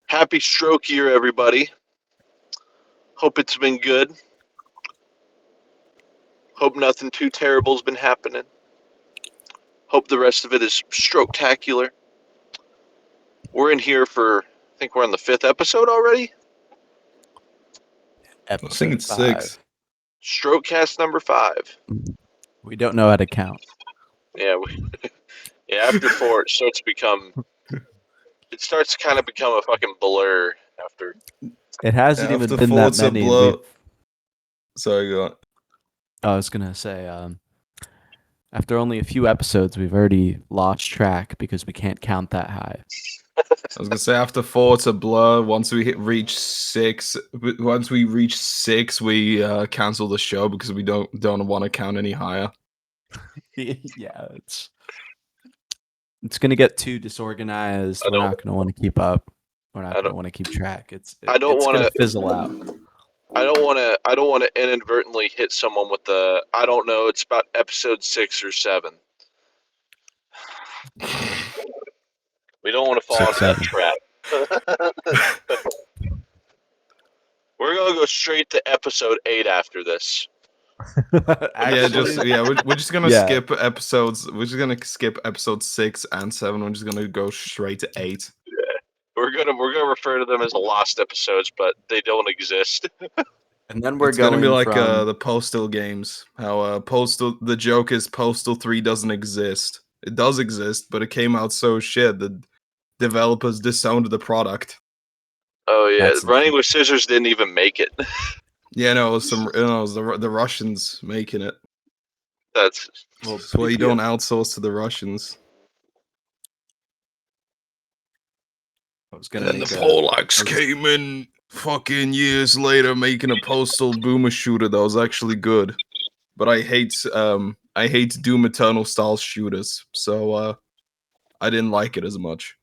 Happy stroke year, everybody. Hope it's been good. Hope nothing too terrible's been happening. Hope the rest of it is stroke-tacular. We're in here for, I think we're on the 5th episode already. I think it's 6. Strokecast number 5. We don't know how to count. Yeah, after 4, it starts to kind of become a fucking blur after. It hasn't even After been 4, that it's a many. blur. Sorry, go on. I was gonna say, after only a few episodes, we've already lost track because we can't count that high. I was gonna say after 4, it's a blur. Once we reach 6, we cancel the show because we don't want to count any higher. Yeah, it's gonna get too disorganized. We're not gonna want to keep up. We're not gonna want to keep track. It's gonna fizzle out. I don't want to inadvertently hit someone with the. I don't know. It's about episode 6 or 7. We don't want to fall into that trap. We're gonna go straight to episode 8 after this. Actually, we're just gonna skip episodes. We're just gonna skip episode 6 and 7. We're just gonna go straight to 8. Yeah. We're gonna refer to them as the lost episodes, but they don't exist. And then we're gonna be like from... the Postal games. How the joke is Postal 3 doesn't exist. It does exist, but it came out so shit that developers disowned the product. Oh yeah, Running with Scissors didn't even make it. Yeah, no, it was the Russians making it. That's why you don't outsource to the Russians. And the Polacks came in fucking years later making a Postal boomer shooter that was actually good. But I hate Doom Eternal style shooters, so I didn't like it as much.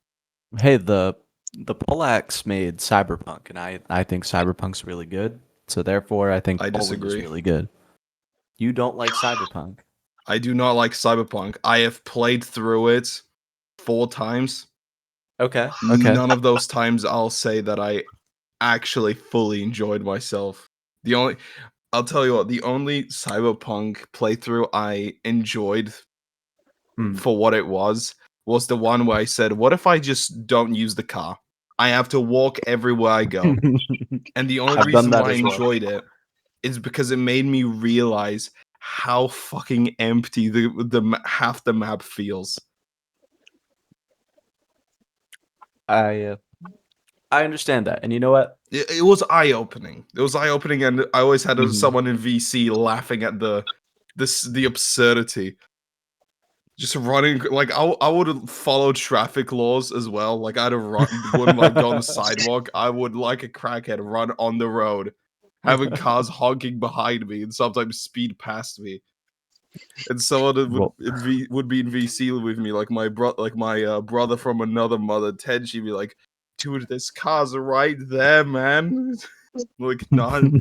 Hey, the Polacks made Cyberpunk, and I think Cyberpunk's really good. So therefore, I think Poland is really good. You don't like Cyberpunk? I do not like Cyberpunk. I have played through it 4 times. Okay. None of those times I'll say that I actually fully enjoyed myself. I'll tell you what, the only Cyberpunk playthrough I enjoyed for what it was the one where I said, what if I just don't use the car? I have to walk everywhere I go. And the only reason why I enjoyed it is because it made me realize how fucking empty the half the map feels. I understand that, and you know what? It was eye-opening. It was eye-opening, and I always had someone in VC laughing at the absurdity. Just running, like I would follow traffic laws as well. Like I'd wouldn't like go on the sidewalk. I would, like a crackhead, run on the road, having cars honking behind me, and sometimes speed past me. And someone would be in VC with me, like my brother from another mother, Ted. She'd be like, "Dude, this car's right there, man." Like, no,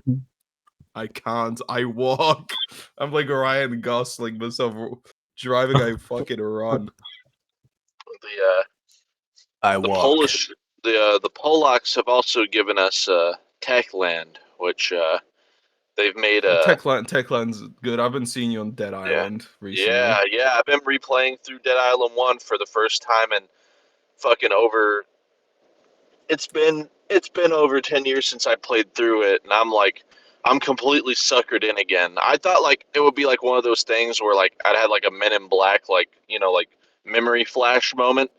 I can't. I walk. I'm like Ryan Gosling myself. Driving, I fucking run. The Polacks have also given us Techland, which they've made Techland's good. I've been seeing you on Dead Island recently. Yeah. I've been replaying through Dead Island 1 for the first time in fucking over. It's been over 10 years since I played through it, and I'm completely suckered in again. I thought like it would be like one of those things where like I'd had like a Men in Black like memory flash moment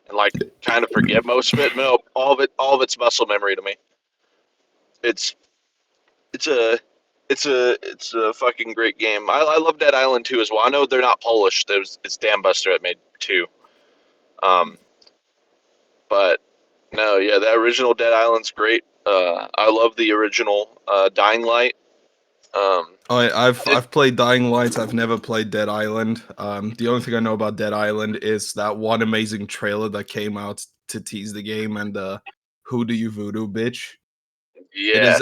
and like kind of forget most of it. No, all of it's muscle memory to me. It's a fucking great game. I love Dead Island 2 as well. I know they're not Polish. It's Dan Buster that made 2. But no, yeah, the original Dead Island's great. I love the original Dying Light. I've played Dying Light. I've never played Dead Island. The only thing I know about Dead Island is that one amazing trailer that came out to tease the game and "Who Do You Voodoo, Bitch." Yeah,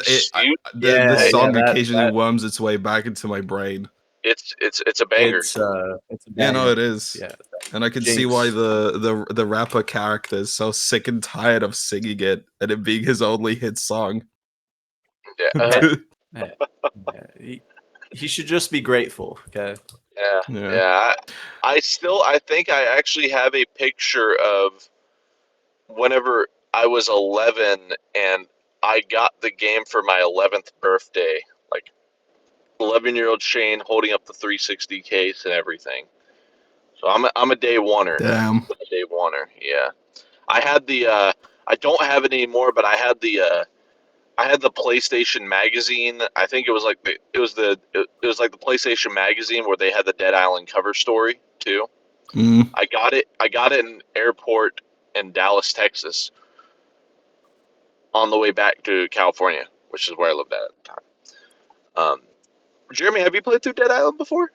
the song occasionally worms its way back into my brain. it's a banger. It's a Yeah, no, banger. it is. Yeah. And I can see why Jinx. the rapper character is so sick and tired of singing it and it being his only hit song. Yeah, Yeah. He should just be grateful. Okay. yeah, Yeah. yeah. I think I actually have a picture of whenever I was 11 and I got the game for my 11th birthday. Like 11-year-old Shane holding up the 360 case and everything. So I'm a day oneer. Damn. A day oneer. Yeah. I had the I don't have it anymore, but I had the PlayStation magazine. I think it was like it was like the PlayStation magazine where they had the Dead Island cover story too. Mm. I got it. I got it in an airport in Dallas, Texas, on the way back to California, which is where I lived at the time. Jeremy, have you played through Dead Island before?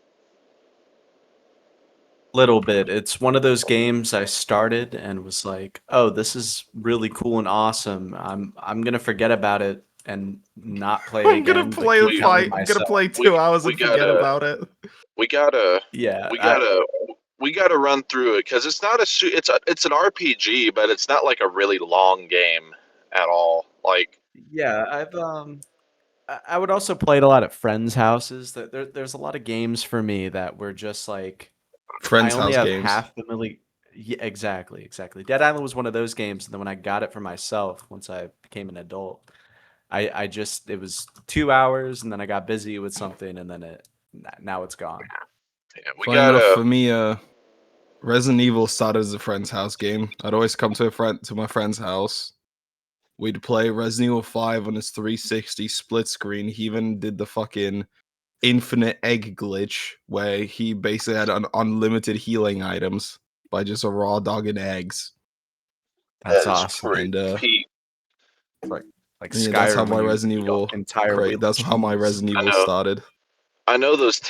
Little bit. It's one of those games I started and was like, "Oh, this is really cool and awesome. I'm gonna forget about it and not play it I'm gonna again, but play keep the We telling fight. I'm gonna myself." play we 2 hours we and forget gotta about it. we gotta Yeah, we gotta we gotta run through it because it's not it's an RPG, but it's not like a really long game at all. Like yeah, I would also play it a lot at friends' houses. There's a lot of games for me that were just like I Friends' only house have games. half familiar. Yeah, exactly. Dead Island was one of those games, and then when I got it for myself, once I became an adult, I just it was 2 hours, and then I got busy with something, and then now it's gone. yeah, we Funny enough, gotta for me, Resident Evil started as a friend's house game. I'd always come to my friend's house. We'd play Resident Evil 5 on his 360 split screen. He even did the fucking infinite egg glitch where he basically had unlimited healing items by just a raw dogging eggs. That's that is awesome. pretty And Pete. Like yeah, that's how Skyrim my when you Resident eat an Evil entire great. wheel of That's how my cheese. Resident I Evil know. started. I know those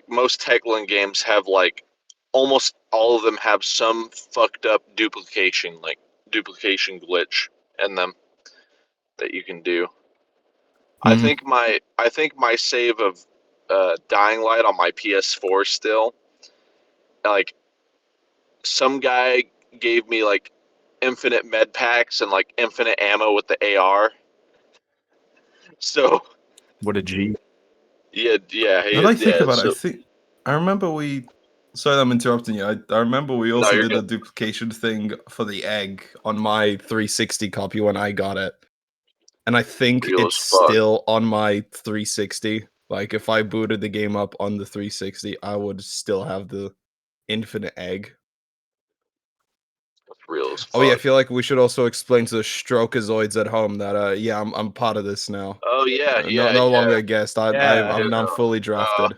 most Techland games have like almost all of them have some fucked up duplication glitch in them that you can do. Mhm. I think my save of Dying Light on my PS4 still, like some guy gave me like infinite med packs and like infinite ammo with the AR. So What a G. Now that I think yeah. about it, So I remember we. Sorry, I'm interrupting you. I remember we no, also you're did the good. duplication thing for the egg on my 360 copy when I got it, and I think Real it's as fuck. still on my 360. Like if I booted the game up on the 360, I would still have the infinite egg. That's real as Oh yeah, I fuck. feel like we should also explain to the strokazoids at home that yeah, I'm part of this now. Oh yeah, No longer yeah. a guest. Yeah, I'm now fully Uh, drafted.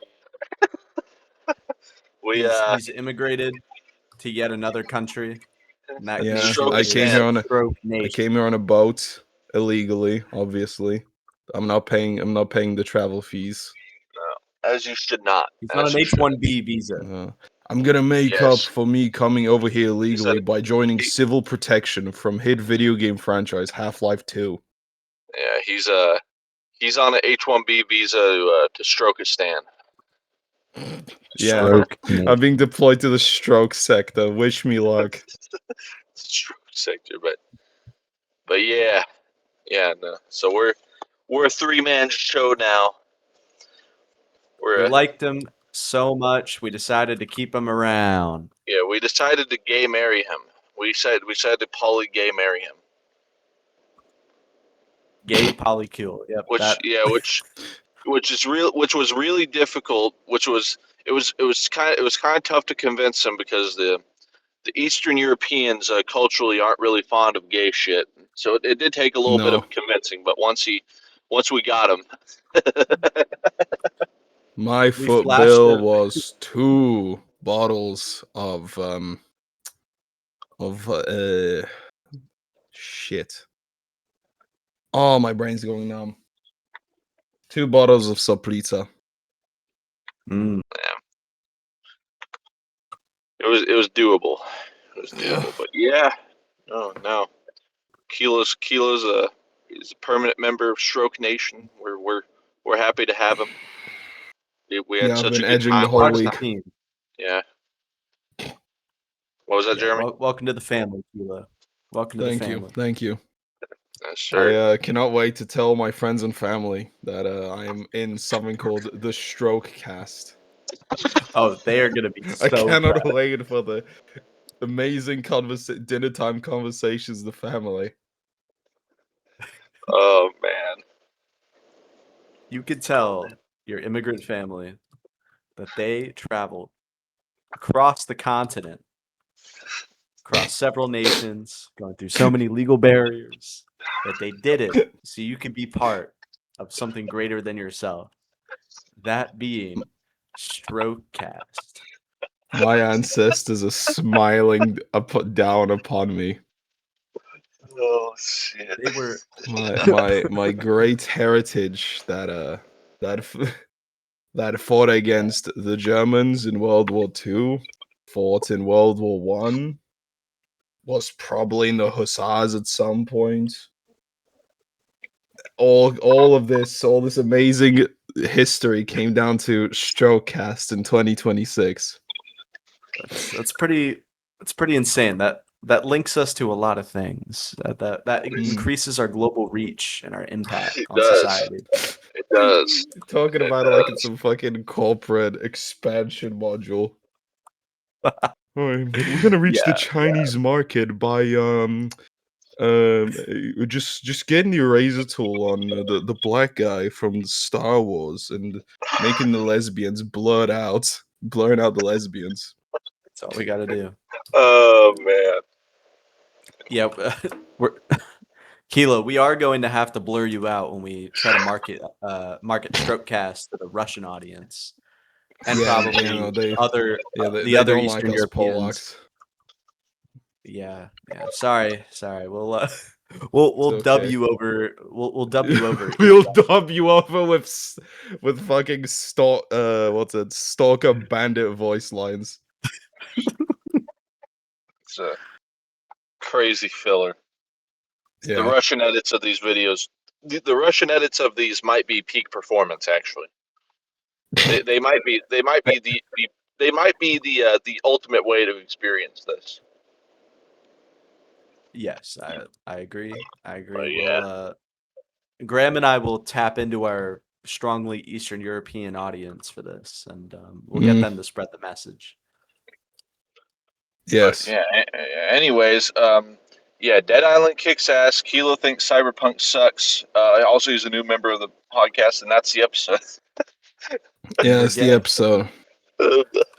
we he's immigrated to yet another country, and that Yeah, nation I came here is Strokestan. on Stroke I Nation. came here on a boat illegally, obviously. I'm not paying the travel fees. As you should not. He's on As an you should. H-1B visa. I'm gonna make up Yes. for me coming over here He said illegally by joining he, civil protection from hit video game franchise Half-Life 2. yeah, he's on an H-1B visa to Strokestan. Yeah, Stroke I'm Nation. being deployed to the stroke sector. Wish me luck. Stroke sector, but yeah, no. So we're a three-man show now. We We're liked him so much, we decided to keep him around. yeah, we decided to gay marry him. We decided to poly gay marry him. Gay polycule. Yep, Which that. yeah, which was really difficult. It was kind of tough to convince him because the Eastern Europeans culturally aren't really fond of gay shit. So it did take a little bit No. of convincing, but once we got him, My We foot flashed bill it. was 2 bottles of shit. Oh, my brain's going numb. 2 bottles of Saprita. Mm. it was doable. It was Yeah. doable, but yeah, no. Kilo's a he's a permanent member of Stroke Nation. We're happy to have him. We had Yeah, I've such been a good edging the time whole Part of last the week. time. team. Yeah. What was that, Yeah, Jeremy? welcome to the family, Kilo. Welcome to the Thank you, family. thank you. Yes, sir. I cannot wait to tell my friends and family that I am in something called the Strokecast. Oh, they are gonna be I so cannot proud. wait for the amazing dinner time conversations with the family. Oh man. You could tell your immigrant family that they traveled across the continent, across several nations, going through so many legal barriers that they did it so you could be part of something greater than yourself. That being Strokecast. My ancestors are smiling down upon me. Oh shit. They were My great heritage that fought against the Germans in World War II, fought in World War One, was probably in the Hussars at some point. All this amazing history came down to Strokecast in 2026. that's pretty insane. That links us to a lot of things. That Mm. increases our global reach and our impact It on does. society. It does. Talking It about it like it's does. some fucking corporate expansion module. We're gonna reach the Yeah, Chinese market by just getting the eraser tool on the black guy from Star Wars and making the lesbians blurring out the lesbians. that's all we got to do. Oh man. Yeah, we're Kilo. We are going to have to blur you out when we try to market Strokecast to the Russian audience and Yeah, probably no, the they other don't like Eastern us Europeans. Polacks. Yeah. Sorry. We'll we'll It's we'll dub okay. you over. We'll dub you over. In We'll Russian. dub you over with fucking stalker bandit voice lines. It's a crazy filler. The Yeah. Russian edits of these videos, the Russian edits of these might be peak performance. Actually, they might be. They might be the ultimate way to experience this. Yes, I agree. I But agree. yeah. We'll Graham and I will tap into our strongly Eastern European audience for this, and we'll get Mm, them to spread the message. But yes. yeah. Anyways, yeah. Dead Island kicks ass. Kilo thinks Cyberpunk sucks. Also, he's a new member of the podcast, and that's the episode. Yeah, We're that's the gay. episode.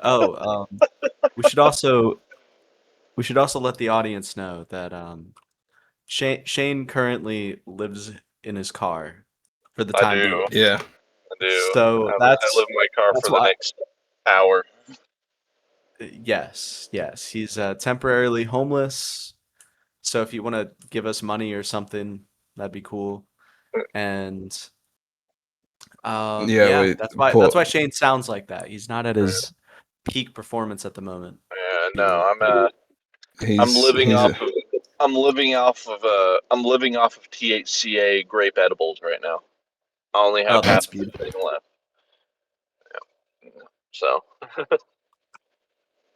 Oh, we should also let the audience know that Shane currently lives in his car for the I time do. being. Yeah. I do. So I live in my car for the why. next hour. Yes, he's temporarily homeless. So if you want to give us money or something, that'd be cool. And Yeah, yeah, wait. that's why Shane sounds like that. He's not at his peak performance at the moment. Yeah, Kilo. no, I'm living He's off of I'm living off of THCA grape edibles right now. I only Oh, have half that's of the beautiful. thing left. So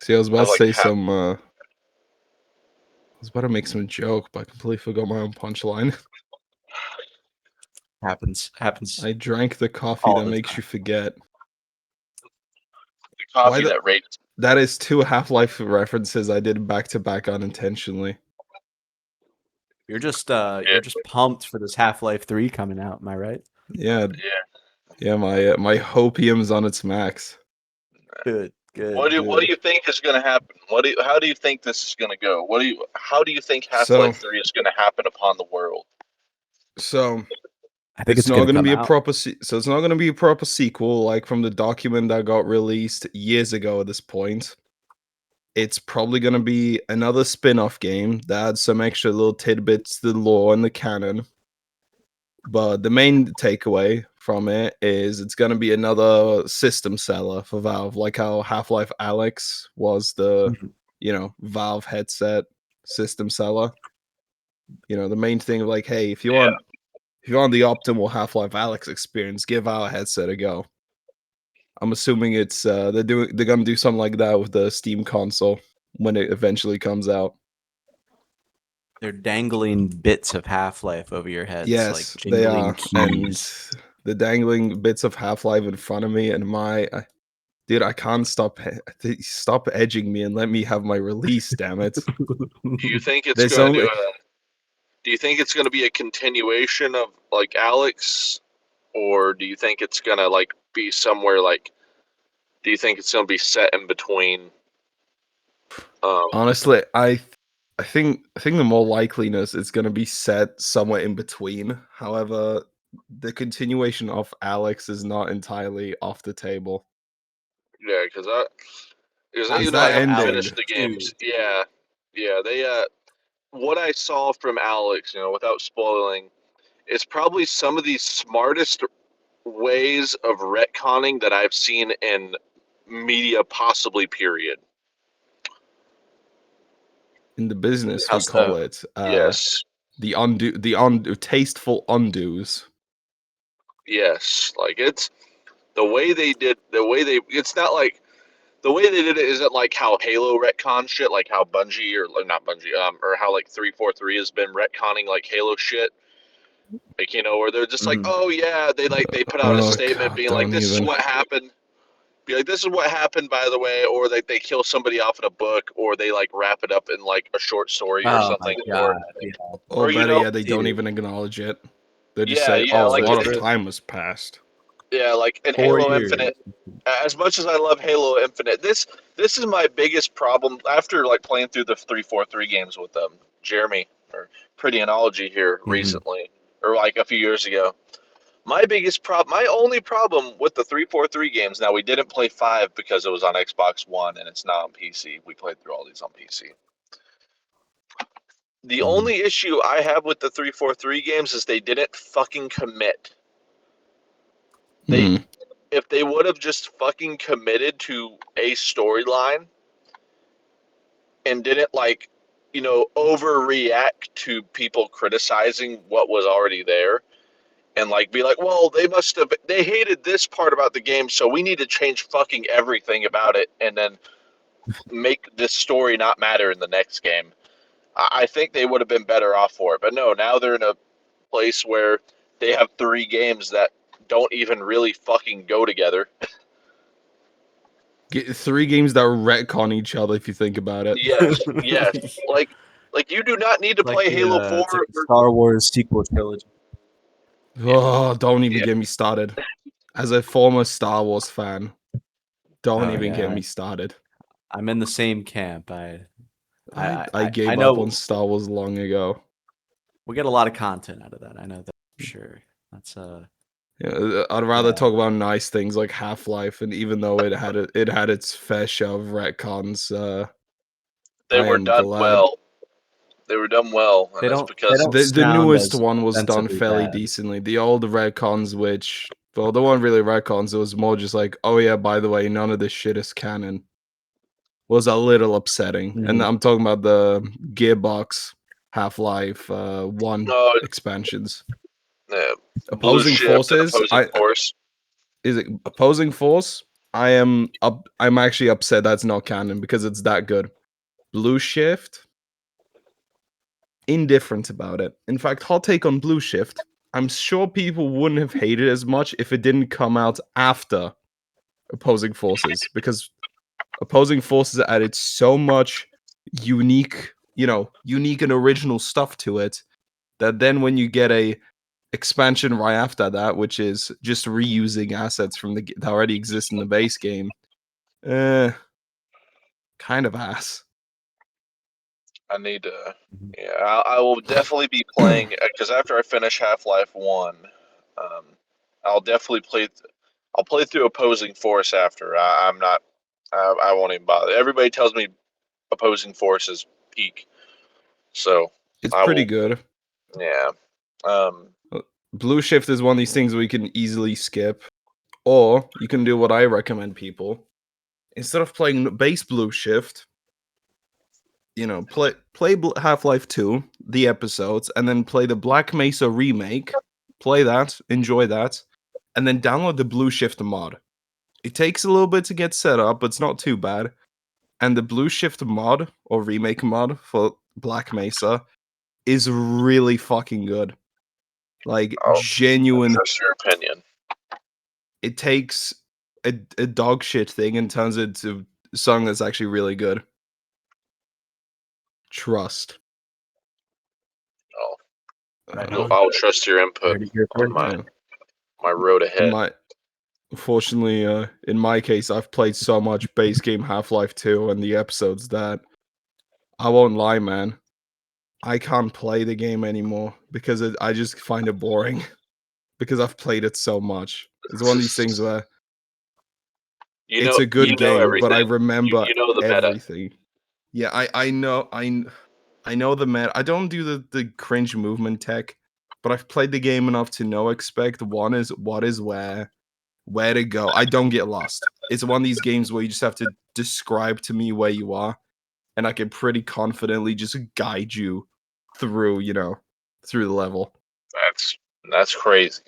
see, I was I about have to like say half. some I was about to make some joke, but I completely forgot my own punchline. Happens I drank the coffee all that the makes time. you forget. The Why coffee the that rates. That is two Half-Life references I did back to back unintentionally. You're Yeah, just pumped for this Half-Life 3 coming out, am I right? Yeah, yeah. yeah, my hopium's on its max. Good, What good, do good. you think is going to happen? How do you think this is going to go? How do you think Half So Life 3 is going to happen upon the world? so I think it's it's not gonna going to come be a out. proper so it's not going to be a proper sequel like from the document that got released years ago at this point. It's probably going to be another spin-off game that adds some extra little tidbits to the lore and the canon. But the main takeaway from it is it's going to be another system seller for Valve, like how Half-Life Alyx was the, Mhm. Valve headset system seller. The main thing of like, hey, if you Yeah, want the optimal Half-Life Alyx experience, give our headset a go. I'm assuming it's they're gonna do something like that with the Steam console when it eventually comes out. They're dangling bits of Half-Life over your heads, like Yes, they jingling are, and keys. the dangling bits of Half-Life in front of me, and dude, I can't stop edging me and let me have my release. Damn it! Do you think it's There's going to? only Do you think it's going to be a continuation of like Alex, or do you think it's going to like be somewhere like? Do you think it's going to be set in between? Um, honestly, I think the more likeliness it's going to be set somewhere in between. However, the continuation of Alex is not entirely off the table. yeah, because I'm you Because know I that talking haven't ending, Alex finished the 2. games. Yeah, yeah. What I saw from Alex, without spoiling, is probably some of the smartest ways of retconning that I've seen in media, possibly. Period. in the business How we call so? it Yes, the tasteful undos. yes. Like it's the way they did the way they. It's not like the way they did it isn't like how Halo retcon shit, like how Bungie or not Bungie, or how like 343 has been retconning like Halo shit. Like where they're just like, Mhm. oh yeah, they put out a Oh statement god, being like, don't this is even. what happened. Be like, this is what happened, by the way, or they kill somebody off in a book, or they like wrap it up in like a short story or Oh my something, god, yeah. Or or better yet, they don't Dude, even acknowledge it. They just yeah, say, yeah, "Oh, a like so lot of true. time has passed." yeah, like in 4 Halo years. Infinite. As much as I love Halo Infinite, this is my biggest problem after like playing through the 343 games with Jeremy or Pretty Analogy here Mhm. recently, or like a few years ago. My only problem with the 343 games. Now we didn't play 5 because it was on Xbox One and it's not on PC. We played through all these on PC. The Mhm. only issue I have with the 343 games is they didn't fucking commit. They Mhm. If they would have just fucking committed to a storyline and didn't like, overreact to people criticizing what was already there and like be like, well, they hated this part about the game, so we need to change fucking everything about it and then make this story not matter in the next game. I think they would have been better off for it. But no, now they're in a place where they have 3 games that don't even really fucking go together. Get 3 games that retcon each other if you think about it. Yes, yes. Like you do not need to play Halo 4 It's like the or Star Wars sequel trilogy. Oh, don't even yeah. get me started. As a former Star Wars fan, don't Oh even get yeah, me started. I'm in the same camp. I I gave up on know Star Wars long ago. we get a lot of content out of that. I know that for sure. That's Yeah, I'd rather yeah. talk about nice things like Half-Life, and even though it had its fair share of retcons, They I were am done glad. well. They were done well, and that's They because don't The sound newest as one was done offensively fairly bad. decently. The old retcons, which well, they weren't really retcons. It was more just like, oh yeah, by the way, none of this shit is canon. Was a little upsetting. And Mhm. I'm talking about the Gearbox Half-Life One uh, expansions. Blue Opposing Shift and forces. Opposing Force. Is it opposing force? I'm actually upset that's not canon because it's that good. Blue Shift, indifferent about it. In fact, hot take on Blue Shift. I'm sure people wouldn't have hated it as much if it didn't come out after opposing forces because opposing forces added so much unique, unique and original stuff to it that then when you get a expansion right after that, which is just reusing assets from that already exist in the base game, eh, kind of ass. I need to. Mhm. Yeah, I will definitely be playing because after I finish Half Life One, um, I'll definitely play. I'll play through Opposing Force after. I'm not. I won't even bother. Everybody tells me Opposing Force is peak, so It's I pretty will. good. Yeah. Um. Blue Shift is one of these things where you can easily skip, or you can do what I recommend people. Instead of playing base Blue Shift, play Half-Life 2, the episodes, and then play the Black Mesa remake. Play that, enjoy that, and then download the Blue Shift mod. It takes a little bit to get set up, but it's not too bad. And the Blue Shift mod or remake mod for Black Mesa is really fucking good. Like Oh, genuine. trust your opinion. It takes a dog shit thing and turns it into a song that's actually really good. Trust. Oh, Right Uh, on. I'll trust your input Heard it here on first. yeah. my road In ahead. my Unfortunately, in my case, I've played so much base game Half-Life 2 and the episodes that I won't lie, man. I can't play the game anymore because I just find it boring because I've played it so much. It's one of these things where it's a good you know game, but I everything. remember You know the meta. everything. Yeah, I know I know the meta. I don't do the cringe movement tech, but I've played the game enough to know expect one is what is where to go. I don't get lost. It's one of these games where you just have to describe to me where you are, and I can pretty confidently just guide you through, through the level. That's crazy.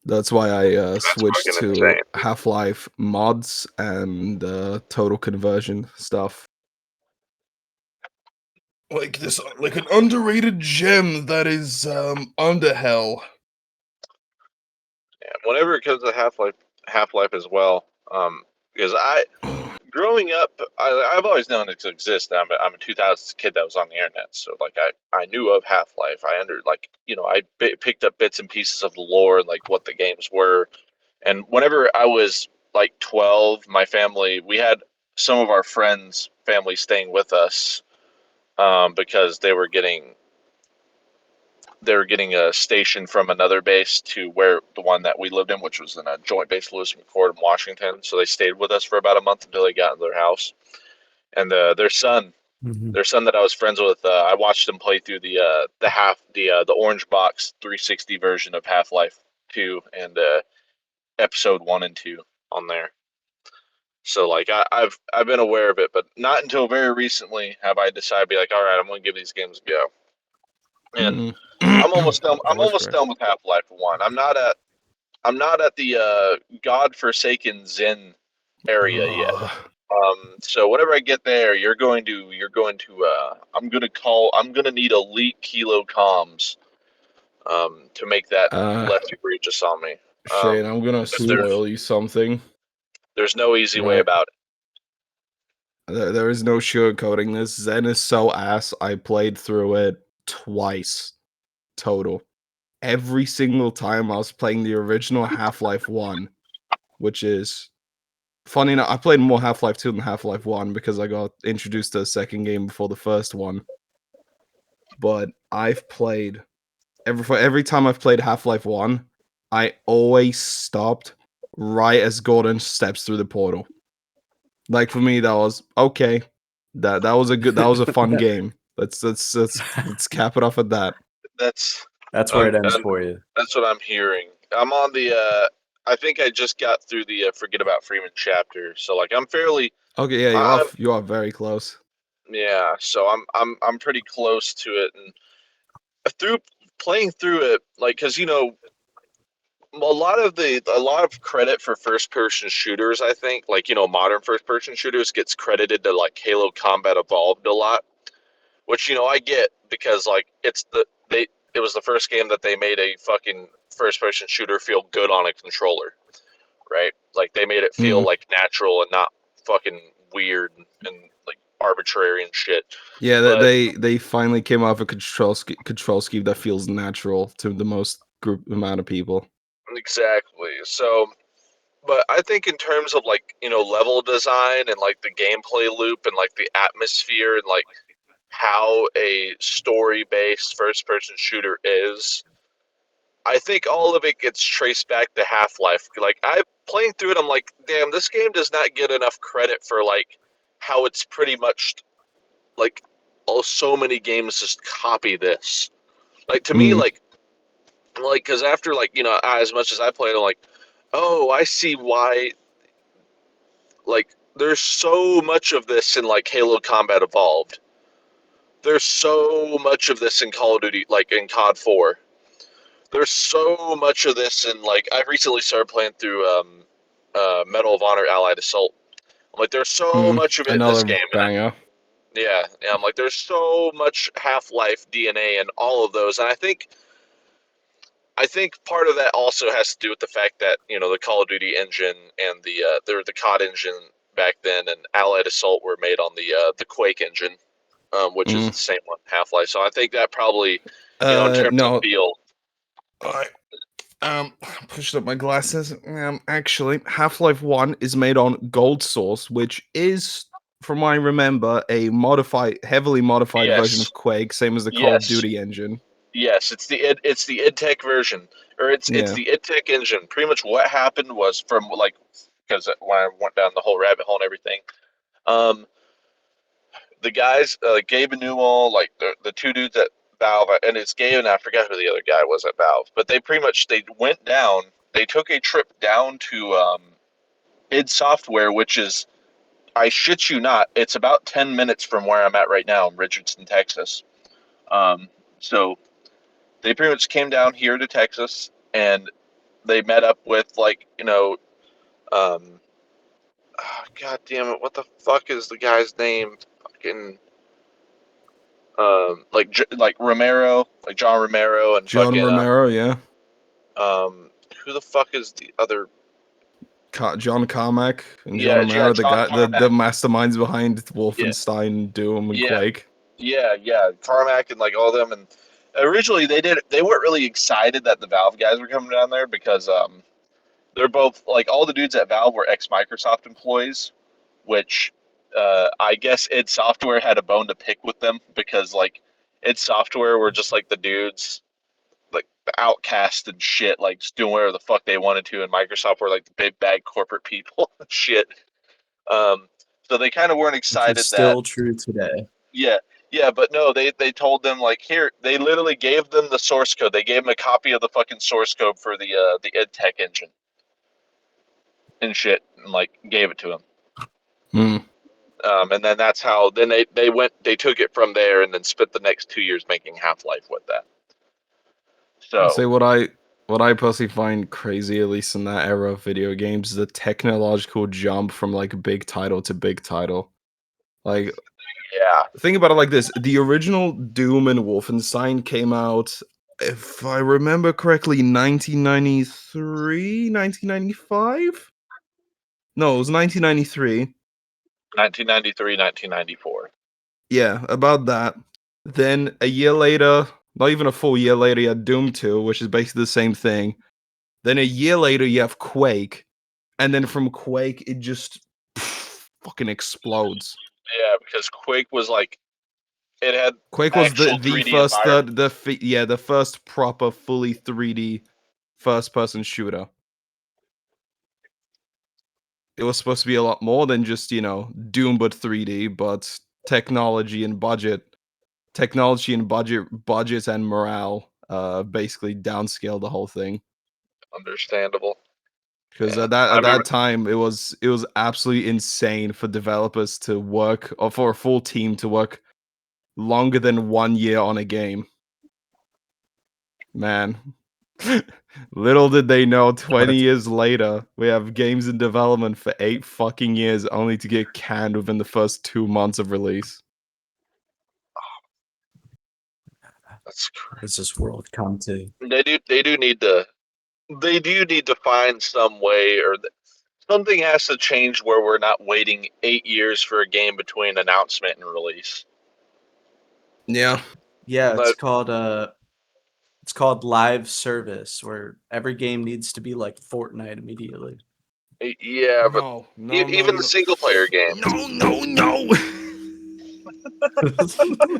That's why I That's switched fucking to insane. Half-Life mods and total conversion stuff. Like this, like an underrated gem that is under hell. Yeah, whenever it comes to Half Life as well, because growing up, I've always known it exists. I'm a 2000s kid that was on the internet, so like I knew of Half Life. I picked up bits and pieces of the lore and like what the games were. And whenever I was like 12, my family, we had some of our friends' family staying with us because they were getting a station from another base to where the one that we lived in, which was in a joint base, Lewis McCord in Washington. So they stayed with us for about a month until they got in their house. And their son, Mhm. their son that I was friends with, I watched him play through the orange box 360 version of Half Life 2 and episode 1 and 2 on there. So like I've been aware of it, but not until very recently have I decided to be like, all right, I'm gonna give these games a go. And Mm. I'm almost done. I'm Voice almost crack. done with Half Life 1. I'm not at the godforsaken Zen area yet. Ugh. So whenever I get there, I'm gonna need elite kilo comms to make that Uh, less egregious on me. Shane, I'm gonna But there's spoil you something. there's no easy way Right. about There is no sugarcoating this. Zen is so ass. I played through it twice total. Every single time I was playing the original Half-Life 1, which is funny enough. I played more Half-Life 2 than Half-Life 1 because I got introduced to the second game before the first one. But I've played every time I've played Half-Life 1, I always stopped right as Gordon steps through the portal. Like for me, that was okay. That was a fun game. Let's cap it off at that. it. That's where it ends Um, for you. That's what I'm hearing. I'm on the. I think I just got through the Forget About Freeman chapter, so like I'm fairly. Okay, yeah, I'm you are very close. yeah, so I'm pretty close to it, and through playing through it, like because a lot of credit for first person shooters, I think, like modern first person shooters gets credited to like Halo Combat Evolved a lot, which I get because like it was the first game that they made a fucking first person shooter feel good on a controller, right? Like they made it feel Mm. like natural and not fucking weird and like arbitrary and shit. Yeah, But they finally came off a control scheme that feels natural to the most group amount of people. exactly. So, but I think in terms of like level design and like the gameplay loop and like the atmosphere and like how a story based first person shooter is, I think all of it gets traced back to Half Life. Like I playing through it, I'm like, damn, this game does not get enough credit for like how it's pretty much like so many games just copy this. Like to me, Mm. like because after like as much as I played, I'm like, oh, I see why. Like there's so much of this in like Halo Combat Evolved. There's so much of this in Call of Duty, like in COD 4. There's so much of this in like I recently started playing through Medal of Honor Allied Assault. I'm like, there's so much of it in this Another game. banger. Yeah, I'm like, there's so much Half-Life DNA and all of those, and I think part of that also has to do with the fact that the Call of Duty engine and the COD engine back then and Allied Assault were made on the Quake engine, which is the same one, Half-Life. So I think that probably in terms of No. feel. I pushed up my glasses. Actually, Half-Life 1 is made on Gold Source, which is, from what I remember, a heavily modified version Yes, of Quake, same as the Call of yes, Duty engine. yes. It's the IdTech version, or it's Yeah. the IdTech engine. Pretty much what happened was because when I went down the whole rabbit hole and everything, um, the guys, Gabe and Newell, like the two dudes at Valve, and it's Gabe and I forgot who the other guy was at Valve, but they pretty much they went down. They took a trip down to id Software, which is, I shit you not, it's about 10 minutes from where I'm at right now in Richardson, Texas. So they pretty much came down here to Texas and they met up with God damn it, what the fuck is the guy's name? Fucking like Romero, like John Romero, and John fucking Romero, yeah. who the fuck is the other? John Carmack and John Yeah, Romero, the John guy, the Carmack. masterminds behind Yeah, Wolfenstein, Doom, and yeah, Quake. yeah. Carmack and like all them. And originally they weren't really excited that the Valve guys were coming down there because they're both like all the dudes at Valve were ex Microsoft employees, which I guess id Software had a bone to pick with them because like id Software were just like the dudes like the outcast and shit, like just doing whatever the fuck they wanted to, and Microsoft were like the big bad corporate people and shit. Um, so they kind of weren't Which is excited that still true today. yeah, yeah, but no, they told them like here they literally gave them the source code. They gave them a copy of the fucking source code for the EdTech engine and shit, and like gave it to them. Hmm. And then that's how then they took it from there and then spent the next 2 years making Half-Life with that. I'd So say what I personally find crazy, at least in that era of video games, the technological jump from like big title to big title. Like, yeah, think about it like this: the original Doom and Wolfenstein came out, if I remember correctly, 1993, 1995. No, it was 1993. 1993, 1994. Yeah, about that. Then a year later, not even a full year later, you had Doom 2, which is basically the same thing. Then a year later, you have Quake, and then from Quake, it just fucking explodes. Yeah, because Quake was like it had Quake was actual the 3D first environment. the first proper fully 3D first person shooter. It was supposed to be a lot more than just Doom but 3D, but budgets and morale basically downscaled the whole thing. Understandable. Because Yeah, I at remember. that time it was absolutely insane for developers to work, or for a full team to work longer than 1 year on a game. Man. Little did they know 20 years later we have games in development for 8 fucking years only to get canned within the first 2 months of release. That's crazy. Does this world come to? They do need to find some way, or something has to change where we're not waiting 8 years for a game between announcement and release. Yeah. Yeah, But it's called live service, where every game needs to be like Fortnite immediately. yeah, but No, no, no, even no, the no. single player games. No, no, no.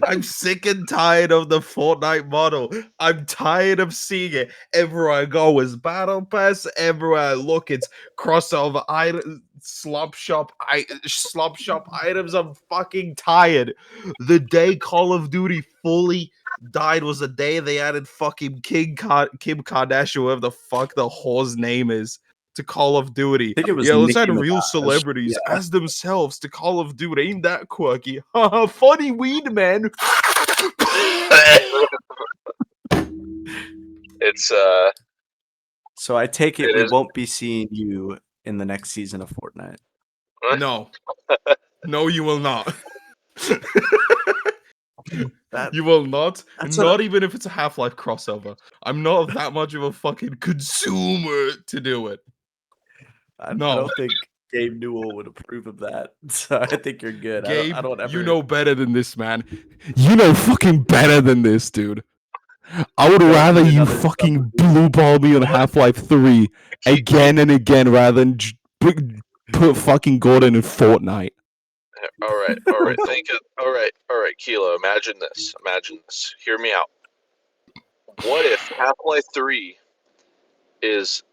I'm sick and tired of the Fortnite model. I'm tired of seeing it. Everywhere I go is Battle Pass. Everywhere I look, it's crossover items, slop shop items. I'm fucking tired. The day Call of Duty fully died was the day they added fucking Kim Kardashian, whatever the fuck the whore's name is, to Call of Duty. I think it was Yeah, let's add Nicki real Minaj. celebrities Yeah. as themselves to Call of Duty. Ain't that quirky? Haha, funny weed, man. It's So I take it it we is. won't be seeing you in the next season of Fortnite. No. No, you will not. That, You will not. that's Not even if it's a Half-Life crossover. I'm not that much of a fucking consumer to do it. I No. don't think Gabe Newell would approve of that. So I think you're good. Gabe, I don't ever. you know better than this, man. You know fucking better than this, dude. I would Don't rather put you another fucking summer blue ball me on Half-Life 3 again and again rather than put fucking Gordon in Fortnite. All right. Think of all right, Kilo. Imagine this. Hear me out. What if Half-Life 3 is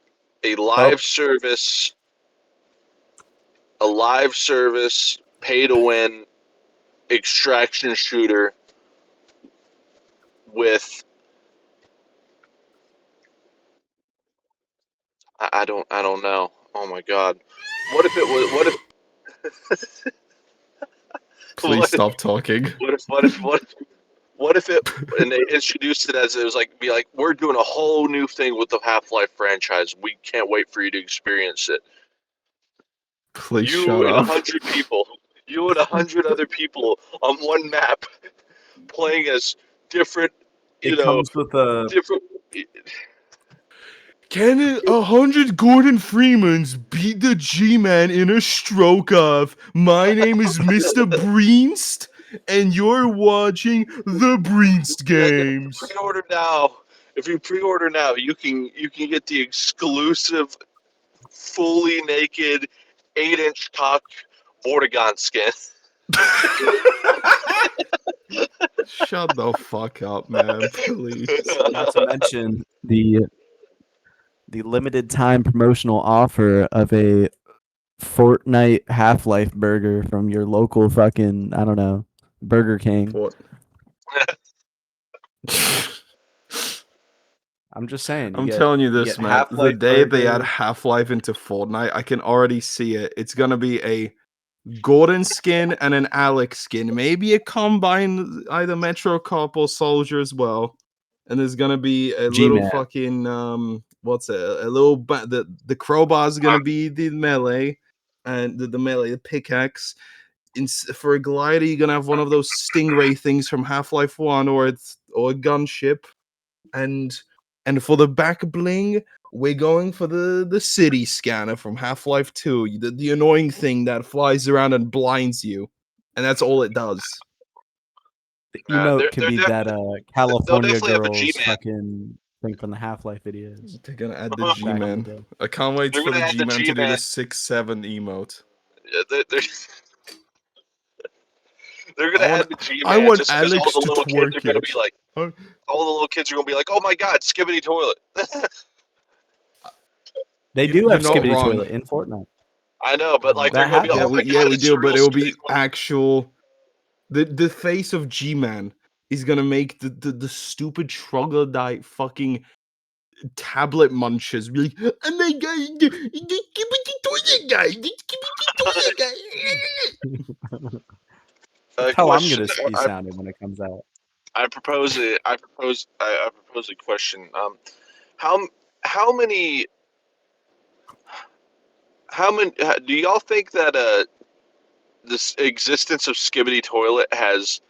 a live service, pay to win extraction shooter with I don't know. Oh my god. What if it was Please stop talking. what if it and they introduced it as it was like be like we're doing a whole new thing with the Half-Life franchise. We can't wait for you to experience it. Please You shut and up. 100 people, you and 100 other people on one map, playing as different, It comes with a. different. Can 100 Gordon Freemans beat the G-Man in a stroke off? My name is Mr. Breenst, and you're watching the Breenst games. Pre-order now. If you pre-order now, you can get the exclusive, fully naked, 8-inch cock Vortigaunt skin. Shut the fuck up, man, please. Not to mention the limited time promotional offer of a Fortnite Half-Life burger from your local fucking, I don't know, Burger King. What? I'm just saying. I'm telling you this, man. The Half-Life day they add burger. Half-Life into Fortnite, I can already see it. It's gonna be a Gordon skin and an Alex skin, maybe a combined either Metro Cop or Soldier as well. And there's gonna be a little G-Man. fucking what's it? A little the crowbar's gonna be the melee, and the melee, the pickaxe. For a glider, you're gonna have one of those stingray things from Half-Life 1 or a gunship, and for the back bling, we're going for the city scanner from Half-Life 2, the annoying thing that flies around and blinds you, and that's all it does. The emote could they're be that they'll California definitely have a girls G-Man. fucking thing from the Half-Life videos. They're gonna add the Back in the G-Man. day. I can't wait They're for gonna the add the G-Man to do G-Man. the 6-7 emote. They're gonna add the I G-Man want just because all Alex the to little kids are twerk gonna it. be like, all the little kids are gonna be like, oh my god, skibbity toilet. They do have You're not Skibbity wrong. Toilet in Fortnite. I know, but like they're That gonna be, happens. oh my Yeah, god, we it's do, a but real it will be skibbity toilet. actual. The face of G-Man is gonna make the stupid troglodyte fucking tablet munchers be like, oh my god, the toilet guy, the toilet guy. That's how I'm Question. gonna be sounding when it comes out. I propose a question. How how many do y'all think that this existence of skibbity toilet has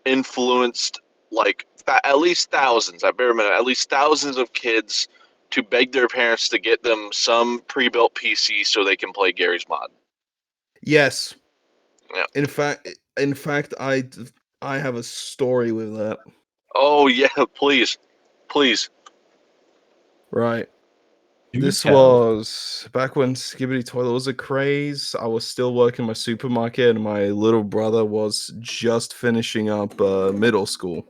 influenced like at least thousands, at bare minimum, at least thousands of kids to beg their parents to get them some pre-built PC so they can play Gary's Mod? Yes. Yeah. In fact, I have a story with that. Oh yeah, please. Right. Do This tell. was back when Skibbity Toilet was a craze. I was still working my supermarket, and my little brother was just finishing up middle school.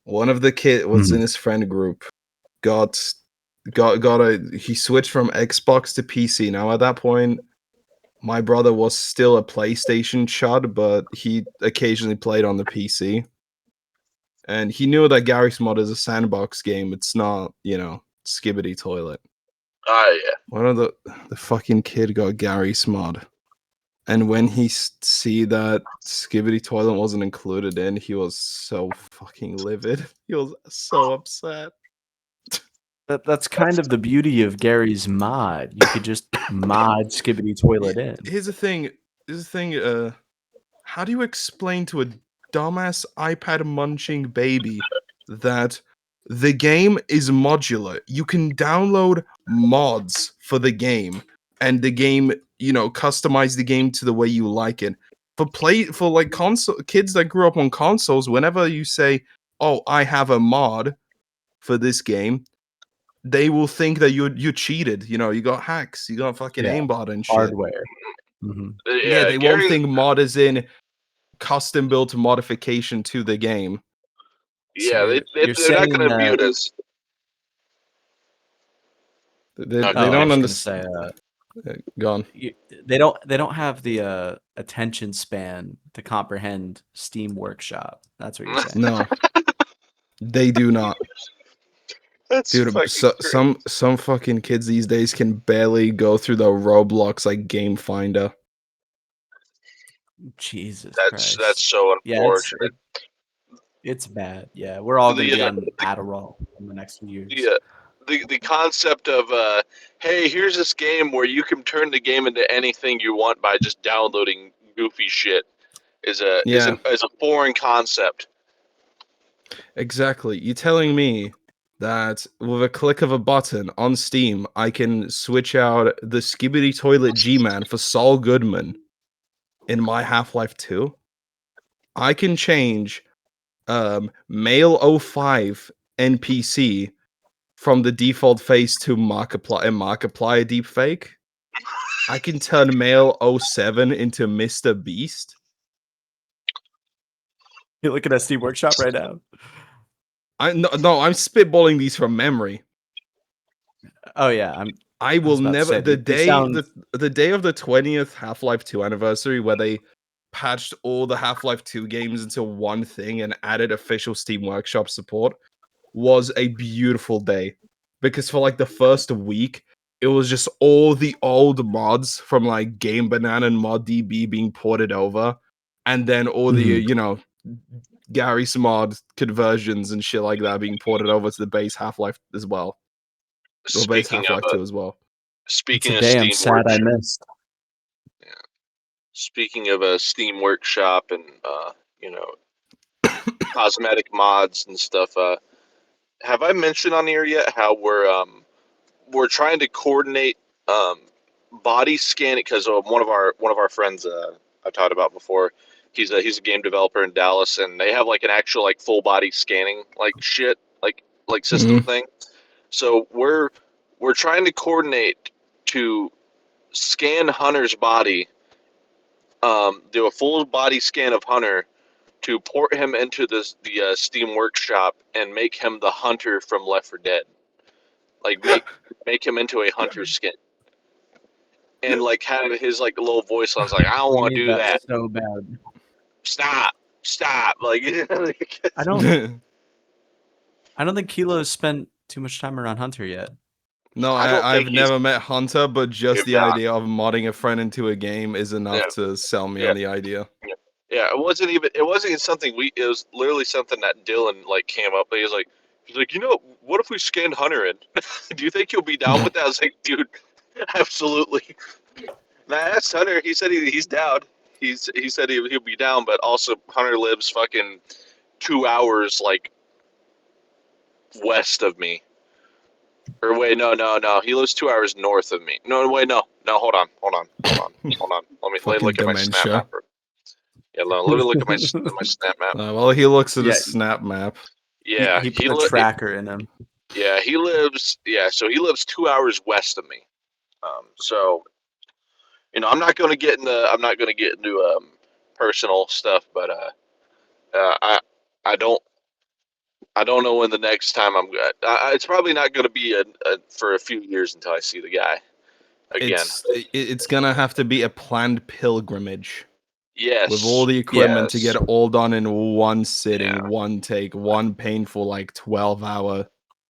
One of the kid was in his friend group. Got he switched from Xbox to PC. Now at that point, my brother was still a PlayStation chud, but he occasionally played on the PC. And he knew that Garry's Mod is a sandbox game. It's not, Skibbity Toilet. Yeah. One of the fucking kid got Garry's Mod. And when he see that Skibbity Toilet wasn't included in, he was so fucking livid. He was so upset. That's kind of the beauty of Gary's mod. You could just mod Skibbity Toilet in. Here's the thing. How do you explain to a dumbass iPad munching baby that the game is modular? You can download mods for the game, and the game, customize the game to the way you like it. For like console kids that grew up on consoles, whenever you say, "Oh, I have a mod for this game," they will think that you cheated. You got hacks, you got fucking Yeah. aimbot and shit. Hardware. Mhm. Yeah, they won't Gary, think mod is in custom built modification to the game. So yeah, you're they're not saying going to mute us. They No, they I don't was gonna understand. say Gone. they don't have the attention span to comprehend Steam Workshop. That's what you're saying. No, they do not. That's Dude, fucking great. some fucking kids these days can barely go through the Roblox like game finder. Jesus That's Christ. so Yeah, unfortunate. it's bad. Yeah, we're all gonna The be on Adderall in the next few years. the concept of hey, here's this game where you can turn the game into anything you want by just downloading goofy shit is Yeah, a foreign concept. exactly. You telling me that with a click of a button on Steam, I can switch out the Skibbity Toilet G-Man for Saul Goodman in my Half-Life 2? I can change male 05 NPC from the default face to Markiplier deepfake. I can turn male 07 into Mr. Beast. You're looking at Steam Workshop right now. I'm spitballing these from memory. Oh yeah, I I will was about to never say they sound the day of the 20th Half-Life 2 anniversary where they patched all the Half-Life 2 games into one thing and added official Steam Workshop support was a beautiful day, because for like the first week it was just all the old mods from like Game Banana and ModDB being ported over, and then all the Gary's mod conversions and shit like that being ported over to the base Half-Life as well, or base Speaking of Half-Life 2 as well. it's a speaking of day I'm Steam sad I Workshop, missed. speaking of a Steam Workshop and you know cosmetic mods and stuff, have I mentioned on here yet how we're trying to coordinate um, body scanning because one of our friends I've talked about before. He's a game developer in Dallas, and they have like an actual like full body scanning like shit like system Mhm. thing. So we're trying to coordinate to scan Hunter's body, do a full body scan of Hunter to port him into the Steam Workshop and make him the Hunter from Left 4 Dead. Like make him into a Hunter skin. And like have his like little voice on. Like, I don't We want to need do that that. so bad. Stop. Like, I don't think Kilo spent too much time around Hunter yet. No, I don't think I've he's never met Hunter, but just if the not. idea of modding a friend into a game is enough Yeah, to sell me yeah, on the idea. yeah. It wasn't even something it was literally something that Dylan like came up. He's like, what if we scanned Hunter in? Do you think he'll be down with that? I was like, dude, absolutely. And I asked Hunter. He said he's down. He said he'll be down, but also Hunter lives fucking 2 hours like west of me. Or wait, no. He lives 2 hours north of me. No, wait, no. Hold on. Let me Fucking look at my snap dementia. map. Yeah, let me look at my snap map. Well, he looks at a Yeah, snap map. Yeah, he put the tracker in him. yeah, he lives. Yeah, so he lives 2 hours west of me. So I'm not gonna get into personal stuff, but I don't know when the next time it's probably not gonna be for a few years until I see the guy again. It's gonna have to be a planned pilgrimage with all Yes, the equipment to get yes, it all done in one yeah, sitting, one take, one painful like 12-hour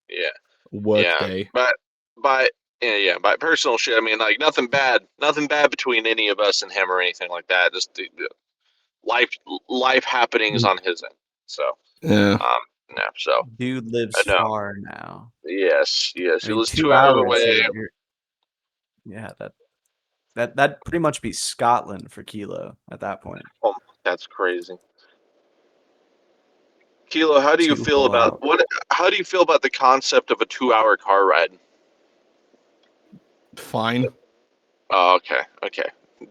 yeah. Yeah, workday. but by by personal shit, I mean like nothing bad between any of us and him or anything like that. Just the life happenings on his end. So, Yeah. um, No, so Dude lives no. far now. Yes. I He mean, lives 2 2 hours hours. away. Yeah, that'd pretty much be Scotland for Kilo at that point. Oh, that's crazy. Kilo, how do you Too feel about far. How do you feel about the concept of a 2 hour car ride? Fine. Oh, okay.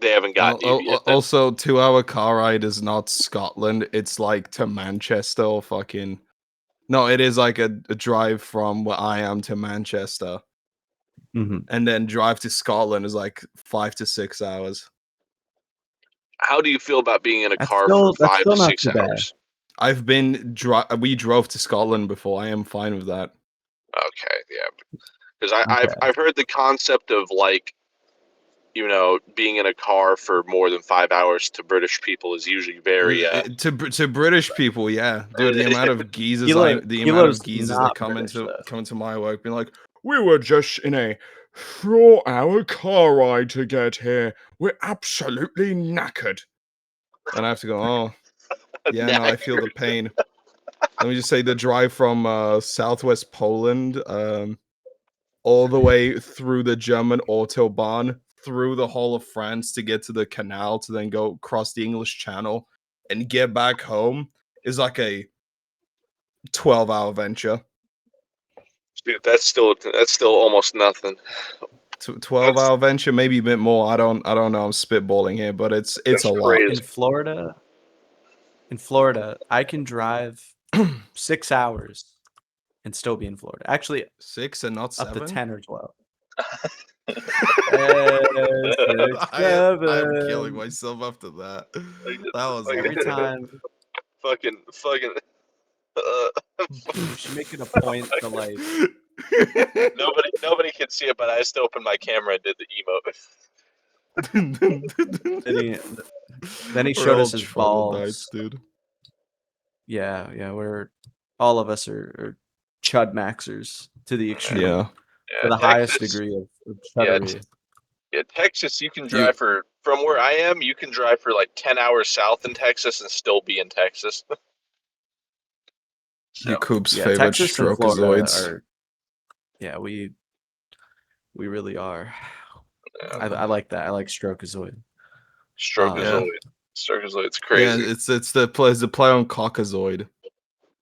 They haven't gotten you yet. Then. Also, 2 hour car ride is not Scotland. It's like to Manchester or fucking. No, it is like a drive from where I am to Manchester, and then drive to Scotland is like 5 to 6 hours. How do you feel about being in a That's car still for 5 to not 6 too bad. hours? I've been we drove to Scotland before. I am fine with that. Okay, yeah. Because Okay. I've heard the concept of like, being in a car for more than 5 hours to British people is usually very To British people, yeah, dude. The amount of geezers, Kilo's that not come British, though. into my work, being like, we were just in a 4 hour car ride to get here. We're absolutely knackered. And I have to go, oh, yeah, no, I feel the pain. Let me just say, the drive from southwest Poland, all the way through the German Autobahn, through the whole of France to get to the canal, to then go across the English Channel and get back home is like a 12-hour venture. Dude, that's still almost nothing. 12-hour venture, maybe a bit more. I don't know. I'm spitballing here, but it's a lot. Crazy. In Florida, I can drive 6 hours and still be in Florida. Actually, 6 and not 7. up to 10 or 12. I'm killing myself after that. That was Every time. Fucking. She's making a point to like. Nobody can see it, but I just opened my camera and did the emote. Then he We're showed all us his balls, troglodytes, dude. Yeah, we're all of us are chud maxers to the extreme. Yeah. To the highest degree of chuddery. Yeah, Texas, you can drive from where I am, you can drive for like 10 hours south in Texas and still be in Texas. Your Coop's favorite Texas and Florida strokezoids. are, we really are. I like that. I like strokezoid. Strokezoid. Strokezoid's crazy. Yeah, it's the play on Caucasoid,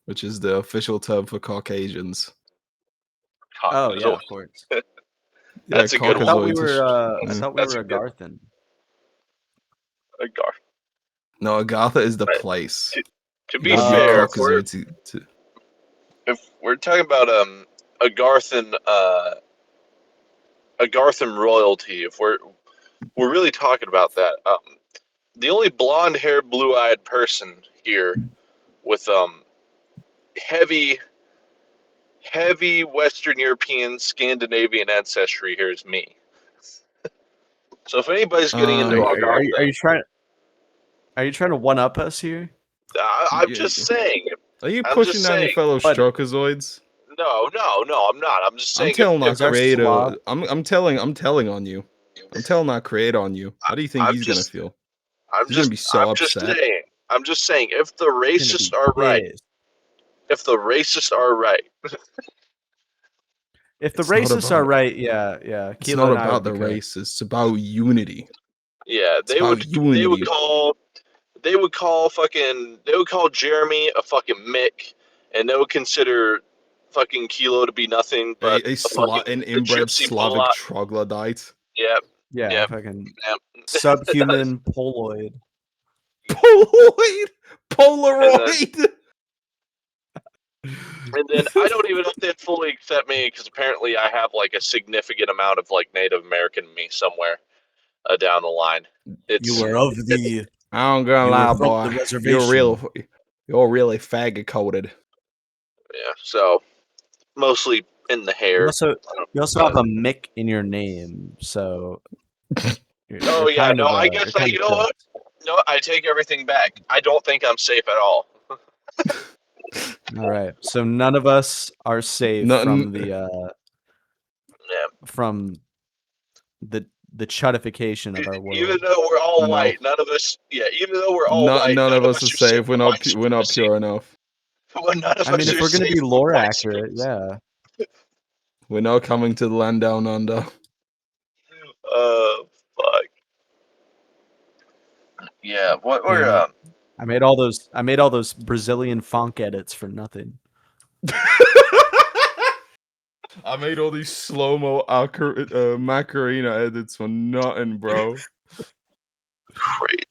which is the official term for Caucasians. Oh yeah, of course. That's a good one. I thought we were Agarthan. Agartha. No, Agartha is the place. To be fair, if we're talking about Agarthan royalty, if we're really talking about that, the only blonde-haired, blue-eyed person here with heavy Western European, Scandinavian ancestry here is me. So if anybody's getting into Agartha, are you trying to one up us here? I'm just saying. Are you pushing down your fellow strokezoids? No, I'm not. I'm just saying. I'm telling our creator. I'm telling on you. I'm telling our creator on you. How do you think he's gonna feel? He's gonna be so upset. I'm just saying. If the racists are right. If the racists are right. If the racists are right, yeah. It's not about the race. It's about unity. Yeah, they would call Jeremy a fucking Mick, and they would consider fucking Kilo to be nothing but an inbred Slavic troglodyte. Yep. Yeah, fucking subhuman Poloid. Polaroid. And then I don't even know if they'd fully accept me because apparently I have like a significant amount of like Native American in me somewhere down the line. You were of the. I'm gonna lie, boy. You're really faggot coded. Yeah, so mostly in the hair. You also have a Mick in your name, so. I guess you know what? No, I take everything back. I don't think I'm safe at all. All right, so none of us are safe from the the chudification of our world. Even though we're all white, none of us. Yeah, even though we're all white, none of us are safe. We're not pure enough. Well, none of I mean, us if are we're gonna safe be from lore white accurate, space. yeah. We're now coming to the land down under. Fuck. Yeah, what Damn we're it. I made all those Brazilian funk edits for nothing. I made all these slow-mo Macarena edits for nothing, bro. great.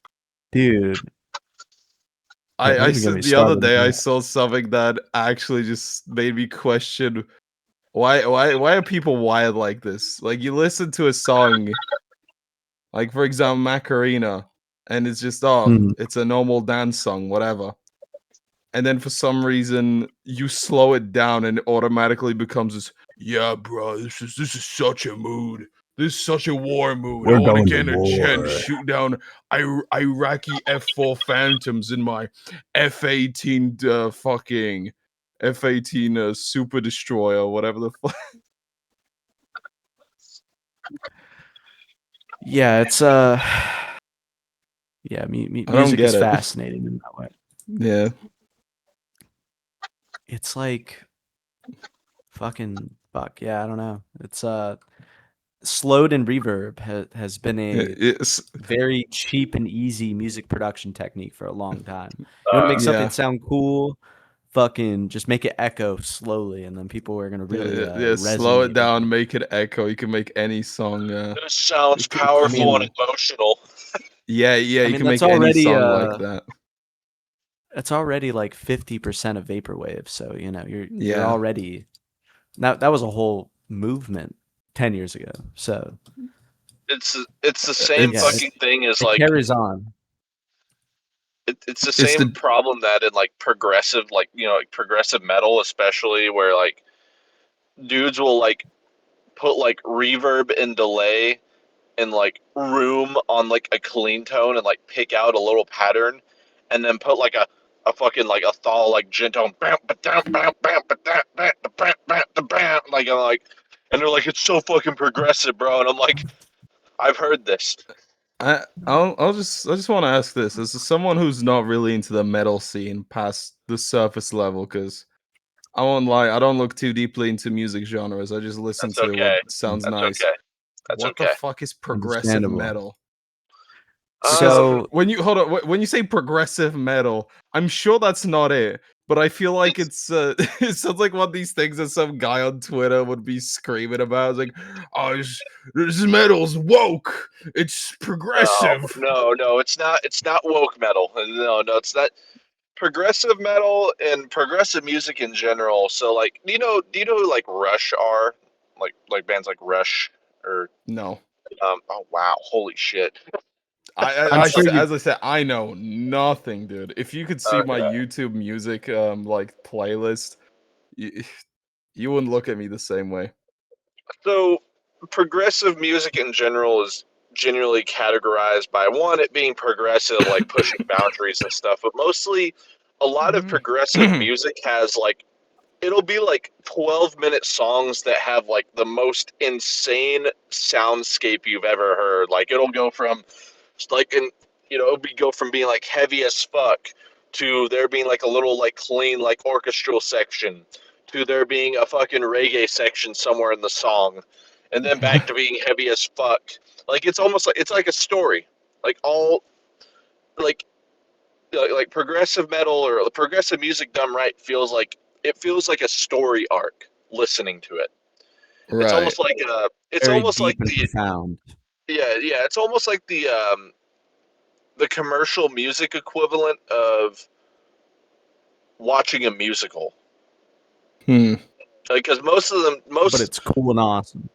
Dude, I, don't I even get me said the other started day on I that. saw something that actually just made me question why are people wired like this? Like you listen to a song, like for example Macarena, and it's just Mhm. it's a normal dance song, whatever. And then for some reason you slow it down and it automatically becomes this, yeah, bro, this is such a mood. This is such a war mood. I We're want to going get to in a jet and war. shoot down Iraqi F4 Phantoms in my F-18 fucking F-18 super destroyer, whatever the fuck. Yeah, it's yeah, I don't music is get it. fascinating in that way. Yeah. It's like fucking fuck. Yeah, I don't know. It's slowed and reverb has been a It's very cheap and easy music production technique for a long time. You want to make yeah. something sound cool, fucking just make it echo slowly, and then people are gonna really Yeah, slow it resonate with down, it. make it echo. You can make any song. This sounds I powerful and mean, emotional. Yeah, I you mean can make any song like that. that's already like 50% of vaporwave. So you know you're Yeah, already that was a whole movement 10 years ago. So It's the same yeah, it's fucking thing as it like carries on. it's the it's same the problem that in like progressive, like like progressive metal, especially where like dudes will like put like reverb and delay and like room on like a clean tone and like pick out a little pattern, and then put like a fucking like a thaw like gentone like I'm like, and they're like it's so fucking progressive, bro, and I'm like I've heard this. I just want to ask this as someone who's not really into the metal scene past the surface level, because I won't lie, I don't look too deeply into music genres. I just listen That's to what okay. sounds That's nice. okay. That's What the okay. fuck is progressive Understandable. metal? Because Um, So when you hold on, when you say progressive metal, I'm sure that's not it. But I feel like it's it's it sounds like one of these things that some guy on Twitter would be screaming about. It's like, oh, this metal's woke. It's progressive. no. It's not woke metal. No, it's not progressive metal and progressive music in general. So like, do you know who like Rush are? Like bands like Rush or No, oh wow, holy shit. I'm sure you as I said, I know nothing, dude. If you could see my Okay. YouTube music like playlist, you, you wouldn't look at me the same way. So progressive music in general is generally categorized by one, it being progressive, like pushing boundaries and stuff, but mostly a lot of progressive music has like it'll be like 12-minute songs that have like the most insane soundscape you've ever heard. Like it'll go from like in it'll be go from being like heavy as fuck to there being like a little like clean like orchestral section to there being a fucking reggae section somewhere in the song and then back to being heavy as fuck. Like it's almost like it's like a story. Like all like like progressive metal or progressive music done right feels like it feels like a story arc listening to it. It's Right. almost like it's very almost like deep and the profound. yeah, it's almost like the commercial music equivalent of watching a musical. Hmm. Because most of them But most it's cool and awesome.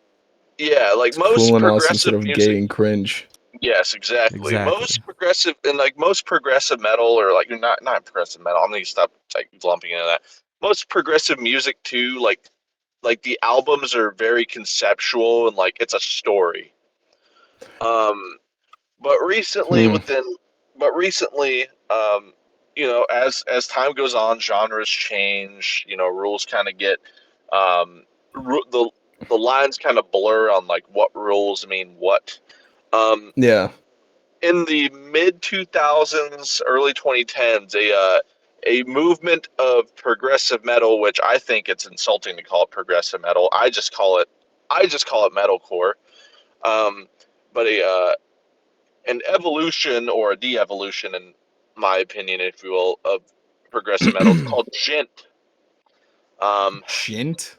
yeah, like It's cool most and awesome progressive instead of music. gay and cringe. Yes, exactly. Exactly. Most progressive and like most progressive metal or like not progressive metal. I'm gonna stop like lumping into that. Most progressive music too, like the albums are very conceptual and like it's a story. Um, but recently Hmm. within, but recently, as time goes on, genres change. Rules kind of get the lines kind of blur on like what rules mean what. Um, Yeah. in the mid 2000s, early 2010s, a movement of progressive metal, which I think it's insulting to call it progressive metal. I just call it metalcore. Um, but an evolution or a de-evolution, in my opinion, if you will, of progressive metal. It's called gent. Shint?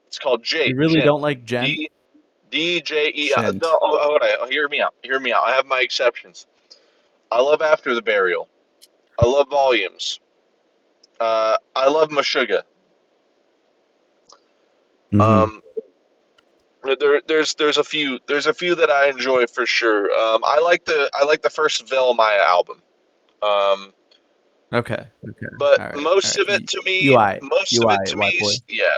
It's called You really gent. don't like Gent? DJ. Shint. No, hold on. Hear me out. Hear me out. I have my exceptions. I love After the Burial. I love Volumes. I love Meshuggah. Mhm. Um, there's a few that I enjoy for sure. I like the first Velmaya album. Um, Okay. Okay. but All right. All most right. of it to me, UI. UI. White boy. yeah.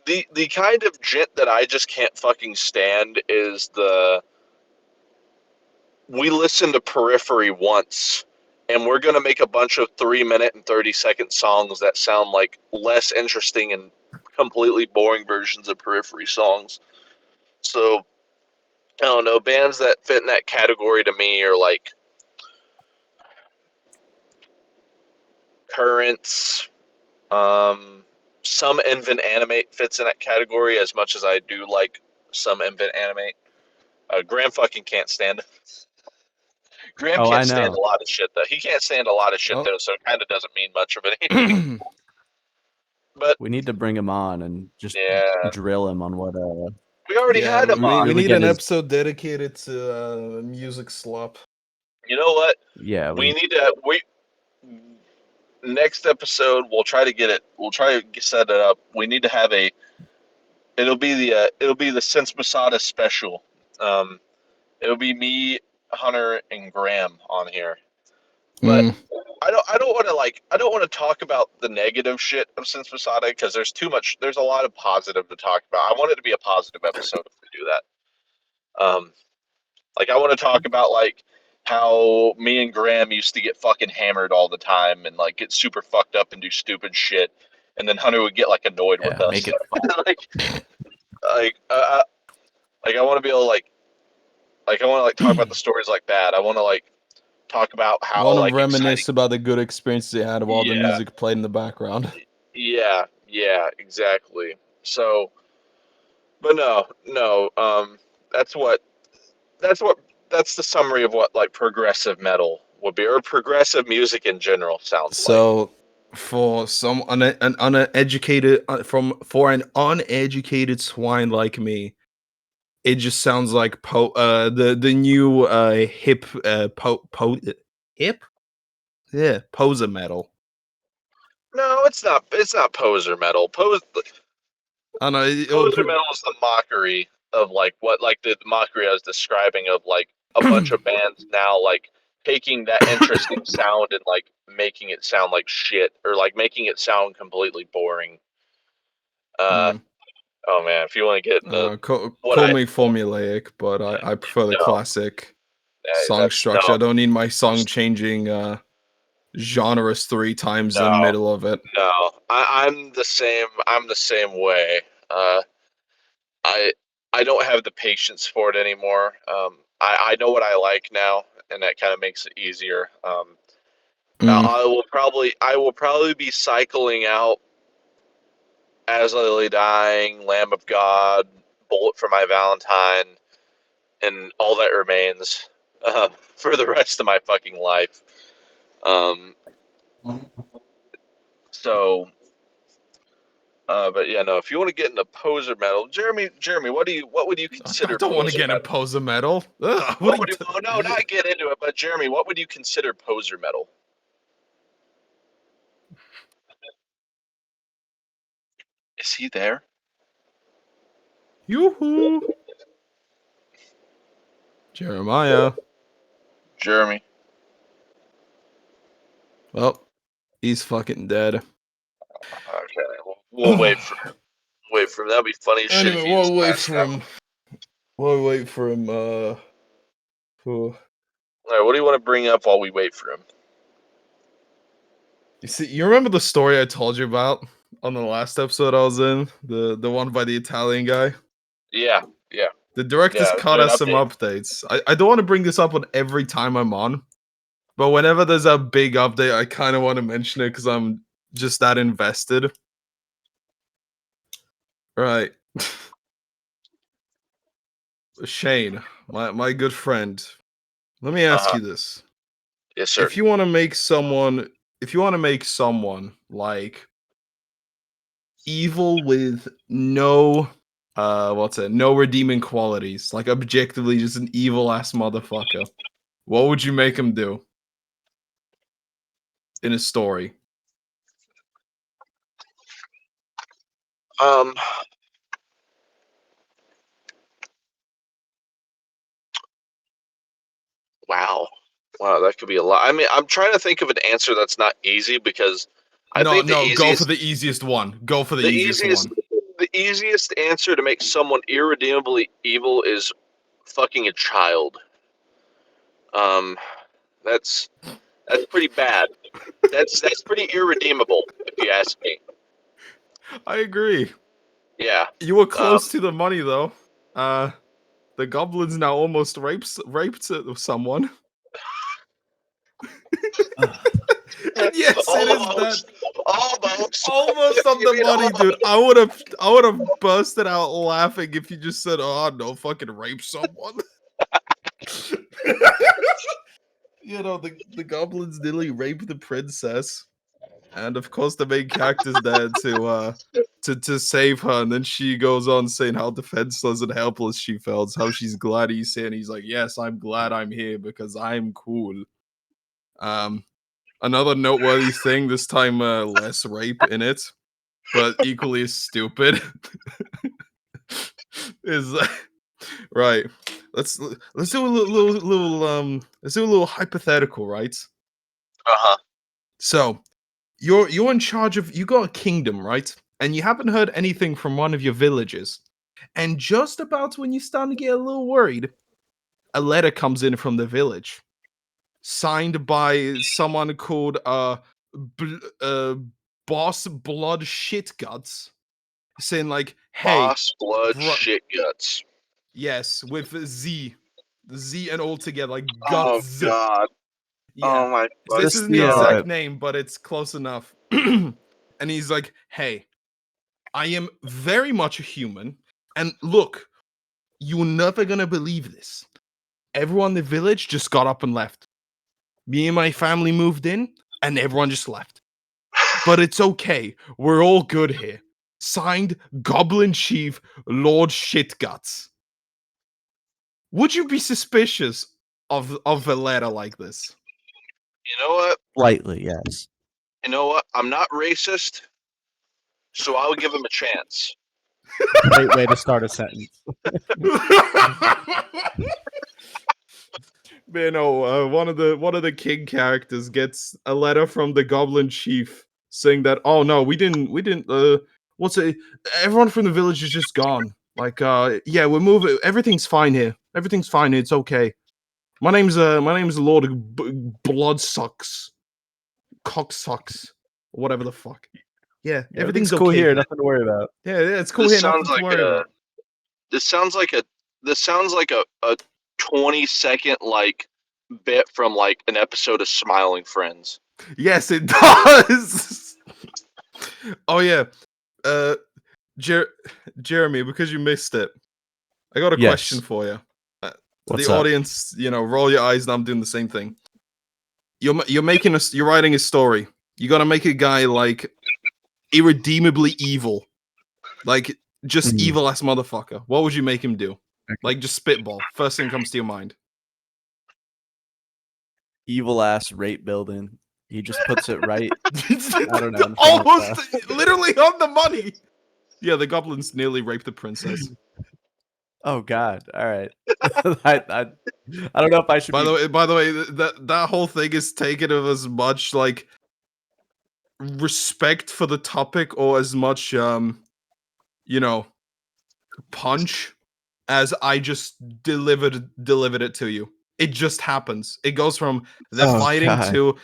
The kind of gent that I just can't fucking stand is the we listened to Periphery once, and we're gonna make a bunch of 3 minute and 30-second songs that sound like less interesting and completely boring versions of Periphery songs. So I don't know, bands that fit in that category to me are like Currents. Some Invent Animate fits in that category as much as I do like some Invent Animate. Graham fucking can't stand it. Graham Oh, can't I stand know. a lot of shit though. He can't stand a lot of shit Oh. though, so it kind of doesn't mean much of anything. But We need to bring him on and just yeah, drill him on what. we already Yeah, had him on. we Really need get an his. episode dedicated to music slop. You know what? Yeah. We need to we next episode we'll try to get it. We'll try to set it up. We need to have a. It'll be the Sense Masada special. Um, it'll be me, Hunter, and Graham on here. But Mm. I don't want to talk about the negative shit of Sense Masada because there's a lot of positive to talk about. I want it to be a positive episode if we do that. Like I want to talk about like how me and Graham used to get fucking hammered all the time and like get super fucked up and do stupid shit, and then Hunter would get like annoyed with Yeah. us. Make it fun. like like uh, like I want to be able to like I want to like talk about the stories like that. I want to like talk about I how want to like exciting. reminisce about the good experiences they had of all the Yeah, music played in the background. yeah, exactly. So, but no. That's what that's what that's the summary of what like progressive metal would be, or progressive music in general sounds like. So, for an uneducated for an uneducated swine like me, it just sounds like the new hip poser metal. No, it's not. It's not poser metal. I know Poser metal is the mockery of like what like the mockery I was describing of like a bunch of bands now like taking that interesting sound and like making it sound like shit or like making it sound completely boring. Uh mm, oh man, if you want to get into what call I me formulaic, but I prefer the no, classic song that's structure. I don't need my song changing genres 3 times in the no, middle of it. no. I'm the same. I'm the same way. Uh, I I don't have the patience for it anymore. I know what I like now, and that kind of makes it easier. Mm, I will probably be cycling out As I Lay Dying, Lamb of God, Bullet for My Valentine, and All That Remains for the rest of my fucking life. Um, so but yeah, no. If you want to get into poser metal, Jeremy, what would you I consider don't want to poser get into metal? poser metal. Ugh, what What are would you? Oh, no, not get into it. But Jeremy, what would you consider poser metal? Is he there, Yoo-hoo. Jeremiah. Jeremy? Well, he's fucking dead. Okay, we'll wait for him. That'd be funny as shit if Anyway, he just we'll wait passed for out. him. We'll wait for him. All right, what do you want to bring up while we wait for him? You see, you remember the story I told you about on the last episode I was in? The one by the Italian guy? Yeah, yeah, The director's yeah. cut Do an has some update. updates. I don't want to bring this up on every time I'm on, But whenever there's a big update, I kind of want to mention it because I'm just that invested. Right. Shane, my good friend, let me ask you this. Yes, sir. If you want to make someone like evil with no no redeeming qualities, like objectively just an evil ass motherfucker, what would you make him do in a story? Um, wow. Wow, that could be a lot. I mean, I'm trying to think of an answer that's not easy because I think No, go for the easiest one. Go for the easiest one. the easiest answer to make someone irredeemably evil is fucking a child. Um, that's pretty bad. That's pretty irredeemable, if you ask me. I agree. Yeah. You were close to the money though. The goblins now almost raped someone. And yes, it is that. Almost. Almost on the You know, money, dude. I would have busted out laughing if you just said, "Oh no, fucking rape someone." You know, the goblins nearly rape the princess, and of course the main character's there to save her, and then she goes on saying how defenseless and helpless she felt, how she's glad he's here, and he's like, "Yes, I'm glad I'm here because I'm cool." Another noteworthy thing, this time less rape in it, but equally as stupid, is right. Let's do a let's do a little hypothetical, right? Uh-huh. So you're in charge of, you got a kingdom, right? And you haven't heard anything from one of your villagers. And just about when you start to get a little worried, a letter comes in from the village, signed by someone called Boss Blood Shit Guts, saying like, "Hey, Boss blood bro, shit guts. yes, with the Z and all together, like Oh guts." god. Yeah, Oh my so this Just isn't the god. exact name, but it's close enough. And he's like, "Hey, I am very much a human, and look, you're never gonna believe this. Everyone in the village just got up and left. Me and my family moved in, and everyone just left. But it's okay. We're all good here. Signed, Goblin Chief Lord Shitguts." Would you be suspicious of a letter like this? You know what? Slightly, yes. You know what? I'm not racist, so I'll give him a chance. Great way to start a sentence. Man, one of the king characters gets a letter from the Goblin Chief saying that, "Oh no, we didn't. What's it? Everyone from the village is just gone. Like, yeah, we're moving. Everything's fine here. Everything's fine. It's okay. My name's Lord Blood Sucks, Cock Sucks, whatever the fuck. Yeah, Everything's everything's cool okay. here. Nothing to worry about. Yeah, it's cool This here. sounds Nothing to like worry about." this sounds like a 20-second like bit from like an episode of Smiling Friends. Yes, it does. Oh yeah, uh, Jeremy, because you missed it, I got a question Yes. for you. What's The up? audience, roll your eyes, and I'm doing the same thing. You're writing a story. You got to make a guy like irredeemably evil, like just Mhm. evil ass motherfucker. What would you make him do? Okay. Like just spitball. First thing comes to your mind. Evil ass rape building. He just puts it right. I don't know. in front of Almost, literally on the money. Yeah, the goblins nearly raped the princess. Oh God! All right. I don't know if I should By be. the way, that whole thing is taken of as much like respect for the topic or as much you know punch as I just delivered it to you. It just happens. It goes from they're Oh fighting God! to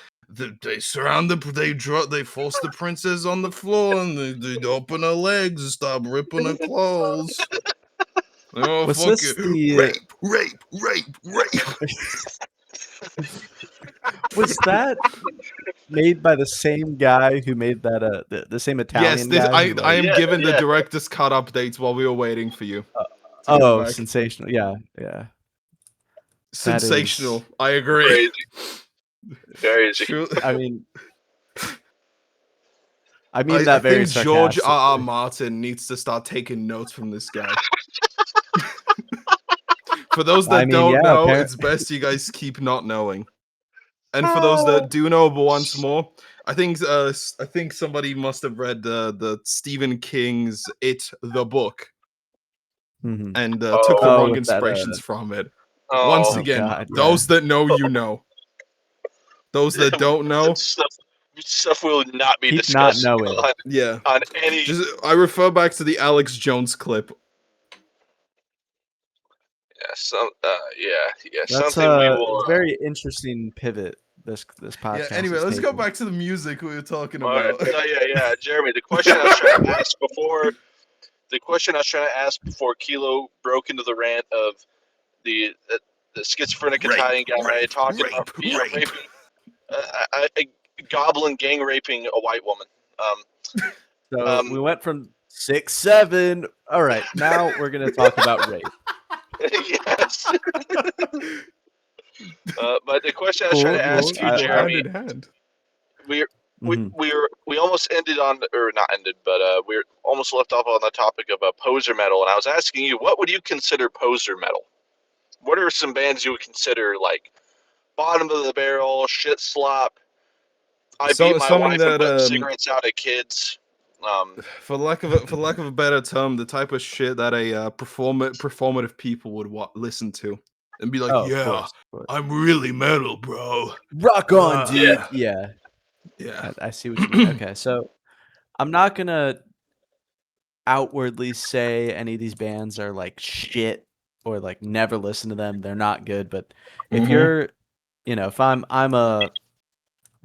they surround they force the princess on the floor, and they open her legs and stop ripping her clothes. Oh Was fuck this it. the? Rape. Was that made by the same guy who made that the same Yes, Italian guy? Who, I like, am Yeah, given the yeah. director's cut updates while we were waiting for you uh, to get oh, back. sensational! Yeah, yeah. That Sensational. is. I agree. Crazy. Crazy. True. I mean, I I, mean I that very think George sarcastically. R. R. Martin needs to start taking notes from this guy. For those I that mean, don't yeah. know, it's best you guys keep not knowing. And for those that do know, but once more, I think somebody must have read the Stephen King's It the book Mhm. and took the Oh, Oh, wrong with that. inspirations from it. Once oh. Oh again, God, yeah. those that know, you know. Those that don't know, Stuff will not be Keep not discussed knowing. yeah. on any. Just I refer back to the Alex Jones clip. Yeah. That's Something we it's will. a very interesting pivot this Yeah. podcast Anyway, is let's go taking. back to the music we were talking All right. about. Yeah. Jeremy, the question I was trying to ask before. The question I was trying to ask before Kilo broke into the rant of the schizophrenic Italian guy talking about being raping, a goblin gang raping a white woman. So we went from 6'7". All right, now we're gonna talk about rape. Yes. But the question I was trying Cool, to Let's ask cool. you, keep it hand Jeremy, in hand. we Mhm. we almost ended on, or not ended, but we almost left off on the topic of poser metal, and I was asking you, what would you consider poser metal? What are some bands you would consider like bottom of the barrel, shit slop? I beat So my something wife and that put cigarettes out at kids. for lack of a better term, the type of shit that a performative people would listen to and be like, Oh, of yeah, course, of course. I'm really metal, bro. Rock on, Yeah. dude. Yeah, Yeah. I see what you mean. Okay, so I'm not gonna outwardly say any of these bands are like shit or like never listen to them. They're not good. But if Mhm. you're, if I'm a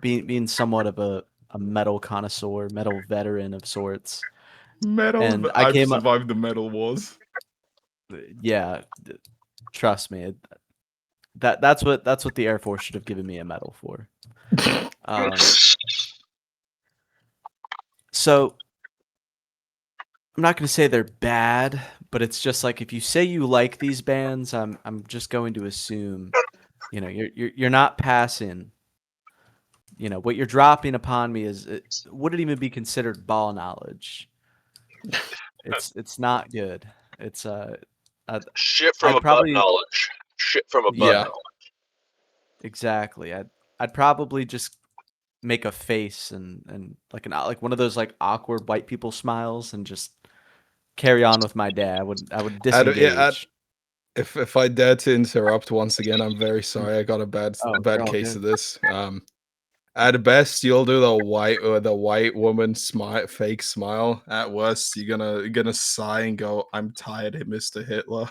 being somewhat of a metal connoisseur, metal veteran of sorts, and I I've came up, survived the metal wars. yeah, trust me, that's what the Air Force should have given me a medal for. So I'm not going to say they're bad, but it's just like if you say you like these bands, I'm just going to assume, you're not passing. What you're dropping upon me would it even be considered ball knowledge? It's not good. It's Shit from I'd above probably knowledge. Shit from above Yeah. yeah, knowledge. exactly. I'd probably just make a face and like one of those like awkward white people smiles and just carry on with my day. I would Yeah, disengage. if I dare to interrupt once again, I'm very sorry. I got a Oh, you're bad all case good. of this. At best, you'll do the white woman smile, fake smile. At worst, you're gonna sigh and go, "I'm tired, Mr. Hitler."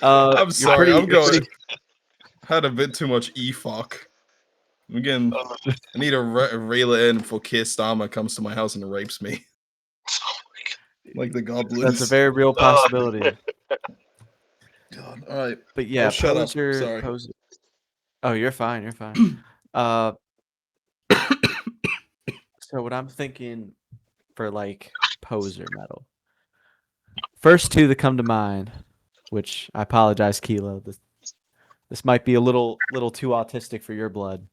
I'm You're sorry. pretty. I'm You're going. pretty. Had a bit too much fuck. Again, Uh, I need to reel it in before Keir Starmer comes to my house and rapes me, like the That's a goblins. very real uh, possibility. God. All right. But I'll yeah, shut up. poser, Sorry. poser. Oh, you're fine. You're fine. Uh, so what I'm thinking for like poser metal. First two that come to mind, which I apologize, Kilo. This might be a little too autistic for your blood.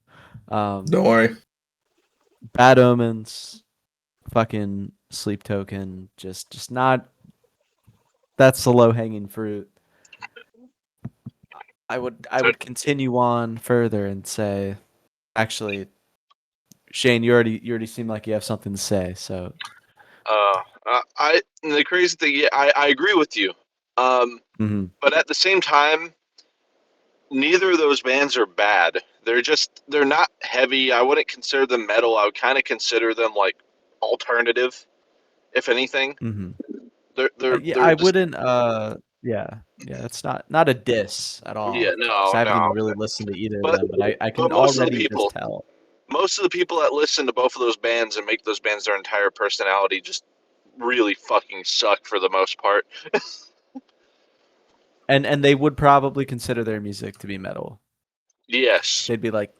Don't worry. Bad Omens, fucking Sleep Token, just not. That's the low hanging fruit. I would continue on further and say, actually, Shane, you already seem like you have something to say. So, the crazy thing, yeah, I agree with you. mhm, But at the same time, neither of those bands are bad. They're not heavy. I wouldn't consider them metal. I would kind of consider them like alternative, if anything. mhm. Yeah, They're I just, wouldn't. Yeah, it's not a diss at yeah, all because no, I haven't even no. really listened to either of But them, but I but can already just tell. most of the people that listen to both of those bands and make those bands their entire personality just really fucking suck for the most part. And they would probably consider their music to be metal. Yes. They'd be like,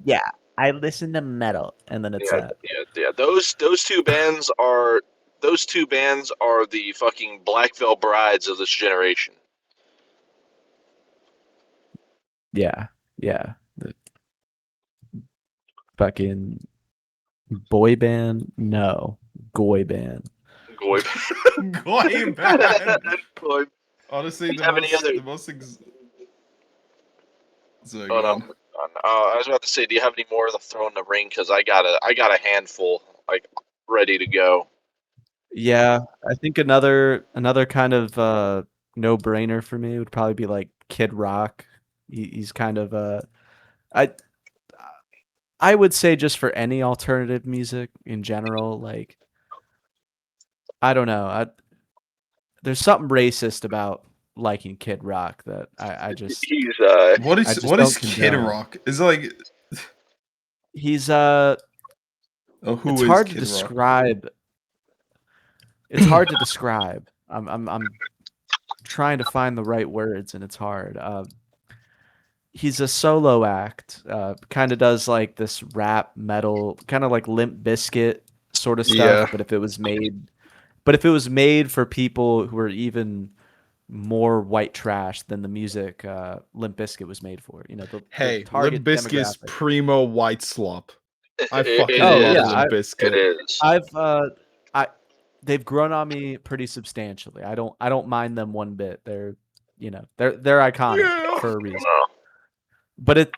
"Yeah, I listen to metal," and then it's that. Yeah. Those two bands are the fucking Black Veil Brides of this generation. Yeah, yeah. The fucking boy band, no, goy band. Goy. Goy band. Goy. Honestly, Do you have any other? Sorry, Oh go no. on. I was about to say, do you have any more to throw in the ring? Because I got a handful, like, ready to go. Yeah, I think another kind of no brainer for me would probably be like Kid Rock. He's kind of I I would say just for any alternative music in general, like I don't know, there's something racist about liking Kid Rock that He's I just What is don't Kid condone. Rock? Is it like He's who it's is hard to Kid Rock? describe. It's hard to describe. I'm trying to find the right words and it's hard. He's a solo act. Kind of does like this rap metal, kind of like Limp Bizkit sort of stuff. Yeah. But if it was made for people who are even more white trash than the music Limp Bizkit was made for, the Hey, Limp target Bizkit's demographic. primo white slop. I it fucking Oh love yeah, is. Limp It Bizkit. is. I they've grown on me pretty substantially. I don't mind them one bit. They're iconic Yeah. for a reason. Oh, But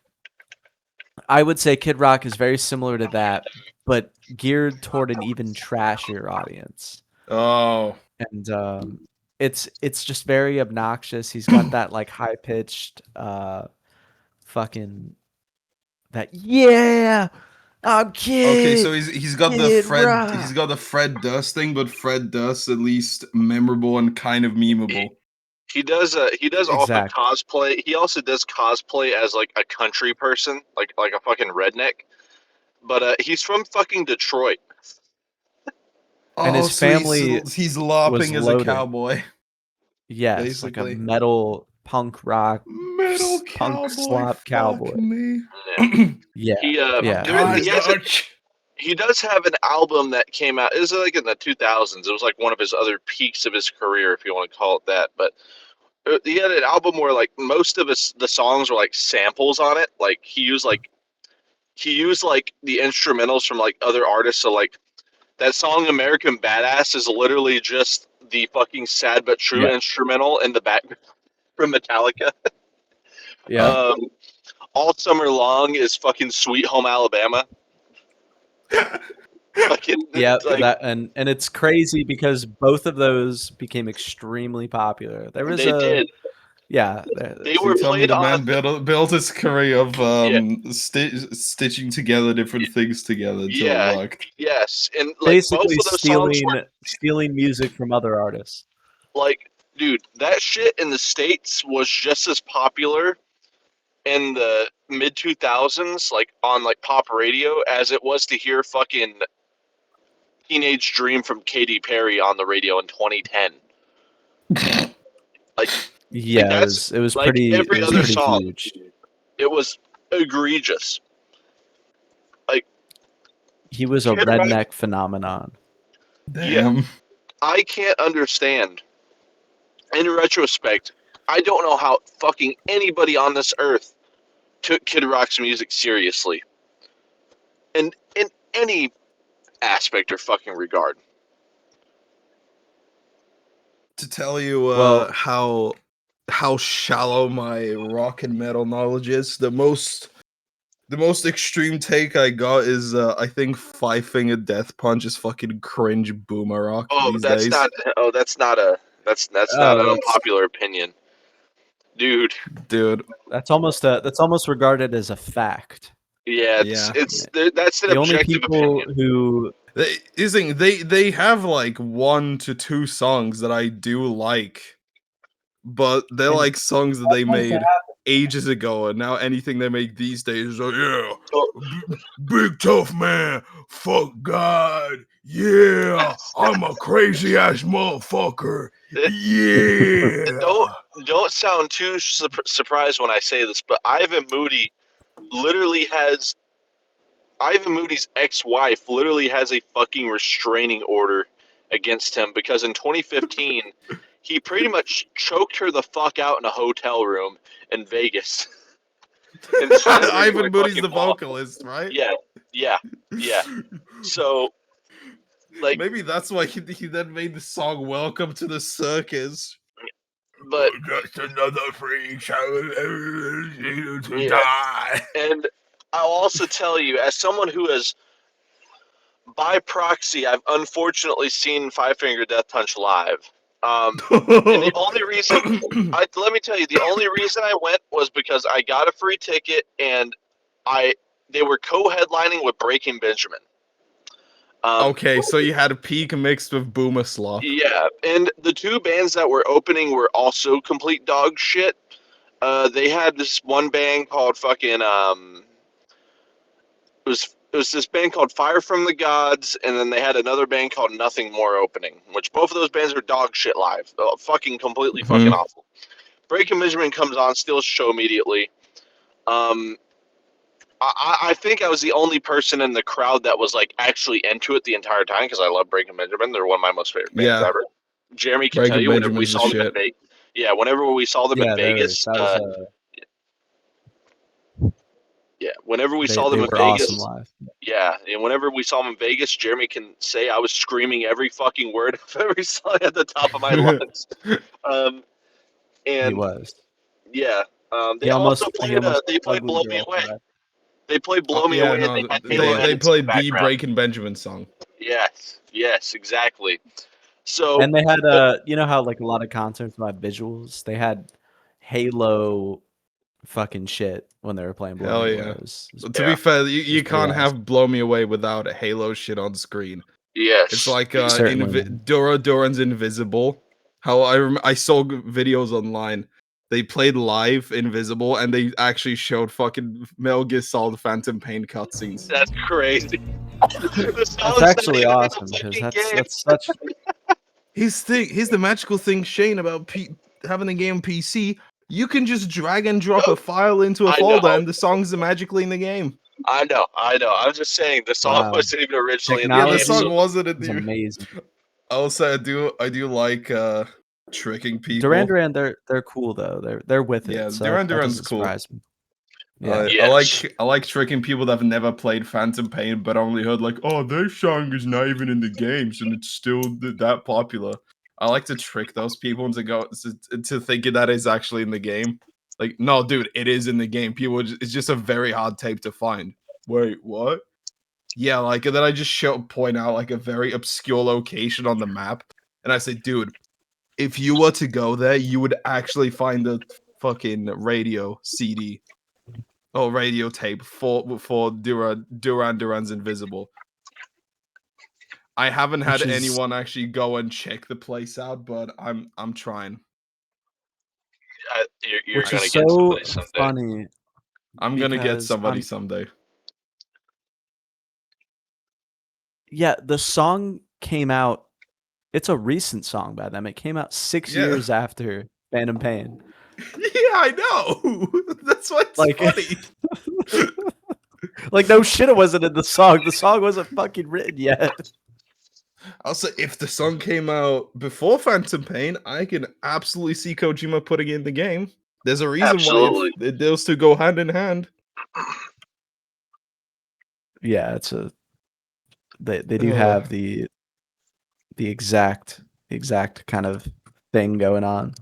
I would say Kid Rock is very similar to that, but geared toward an even trashier audience. Oh. And it's just very obnoxious. He's got that like high pitched fucking that yeah, I'm Okay, so he's got the Kid Fred Durst thing, but Fred Durst at least memorable and kind of memeable. he does also Exactly. cosplay. He also does cosplay as like a country person, like a fucking redneck. But he's from fucking Detroit. And Oh, his so family he's was lopping as a loaded. cowboy, Yes, like a basically. metal punk rock Metal punk cowboy, slop fuck cowboy. me. Yeah. Yeah. He Yeah. Guys, he does have an album that came out. It was like in the 2000s. It was like one of his other peaks of his career, if you want to call it that. But he had an album where like most of the songs were like samples on it. Like he used like the instrumentals from like other artists. So like that song "American Badass" is literally just the fucking sad but true Yeah. instrumental in the back from Metallica. Yeah. Um, All Summer Long is fucking "Sweet Home Alabama." Fucking Yeah, like that and it's crazy because both of those became extremely popular. There was they a did. yeah, They so you were tell me played the on. man built his career of Yeah, stitching together different things together until it yeah, worked. yes, and like both basically of those songs were stealing music from other artists. like, dude, that shit in the States was just as popular in the mid 2000s, like on like pop radio, as it was to hear fucking Teenage Dream from Katy Perry on the radio in 2010. Like, like Yeah, that's like it every was other pretty song. huge. It was egregious. Like He was a Kid Rock, redneck phenomenon. yeah, Damn. I can't understand. In retrospect, I don't know how fucking anybody on this earth took Kid Rock's music seriously, and in any aspect or fucking regard. To tell you Well, how shallow my rock and metal knowledge is, the most extreme take I got is I think Five Finger Death Punch is fucking cringe boomer rock Oh, these that's days. not. Oh, that's not an oh, unpopular opinion, dude. Dude, that's almost regarded as a fact. Yeah, yeah. that's an The only objective people opinion. who They have like 1 to 2 songs that I do like, but they're and like songs that they made ages ago, and now anything they make these days is like, yeah, Oh, big tough man, fuck God, yeah, I'm a crazy ass motherfucker, don't yeah. don't sound too surprised when I say this, but Ivan Moody literally has Ivan Moody's ex-wife literally has a fucking restraining order against him because in 2015 he pretty much choked her the fuck out in a hotel room in Vegas and slammed her into a Ivan Moody's fucking the wall. vocalist, right? Yeah, yeah, yeah. So like, Maybe that's why he then made the song "Welcome to the Circus." but Just another freak show to yeah, die. and I'll also tell you, as someone who has by proxy, I've unfortunately seen Five Finger Death Punch live. And the only reason, let me tell you, the only reason I went was because I got a free ticket and I they were co-headlining with Breaking Benjamin. Okay, so you had a peak mixed with Boomer Slop. Yeah, and the two bands that were opening were also complete dog shit. They had this one band called fucking it was this band called Fire from the Gods, and then they had another band called Nothing More opening, which both of those bands are dog shit live. Fucking completely fucking Mhm. awful. Breaking Benjamin comes on, steals the show immediately. Um, I think I was the only person in the crowd that was like actually into it the entire time because I love Breaking Benjamin. They're one of my most favorite bands Yeah, ever. Jeremy can tell Breaking you whenever we Benjamin's the saw them in shit. Vegas. Yeah, whenever we saw them in Yeah, Vegas, that was yeah, whenever we saw they them in were awesome Vegas, live. yeah, and whenever we saw them in Vegas, Jeremy can say I was screaming every fucking word of every song at the top of my lungs. Um, He and was. yeah, they He also almost played they played ugly Blow Me girl Away. cried. They played Oh Blow Me yeah, Away, and they no, had Halo Yeah. they Edits in the played the background. Breaking Benjamin song. Yes, yes, exactly. So, And they had but you know how like a lot of concerts about visuals, they had Halo fucking shit when they were playing Blow Hell Me Away. yeah. It was To be yeah, fair, you pretty can't awesome. have "Blow Me Away" without a Halo shit on screen. It's yes, like Certainly not. Dora Duran's Invisible. How I saw videos online. They played live Invisible, and they actually showed fucking Metal Gear Solid Phantom Pain cutscenes. that's crazy. The That's song's not actually even in the awesome because fucking game. that's such Here's the magical thing, Shane, about having a game PC. You can just drag and drop a file into a I folder, know, and the songs are magically in the game. I know, I know. I'm just saying the song wow. wasn't even originally in the Yeah, the game. So song Technology wasn't in is the. amazing. Also, I do like tricking Duran people. Duran, they're cool though. They're with Yeah, it, so Duran that Duran's doesn't cool. surprise me. Yeah. yes, I like tricking people that have never played Phantom Pain but only heard like, oh, this song is not even in the games and it's still that popular. I like to trick those people into to thinking that is actually in the game. Like, no, dude, it is in the game. It's just a very hard tape to find. Wait, what? Yeah, like, and then I just point out like a very obscure location on the map, and I say, dude, if you were to go there, you would actually find the fucking radio CD or radio tape for Duran Duran's Invisible. I haven't had Which is anyone actually go and check the place out, but I'm trying. you're which I, is gonna get so somebody someday. funny I'm gonna get because somebody someday. yeah, the song came out. It's a recent song by them. It came out 6 Yeah, years after Phantom Pain. yeah, I know. That's why it's Like, funny. like no shit, it wasn't in the song. The song wasn't fucking written yet. Also, if the song came out before Phantom Pain, I can absolutely see Kojima putting it in the game. There's a reason why Absolutely. those two go hand in hand. Yeah, they do Ugh. have the exact kind of thing going on.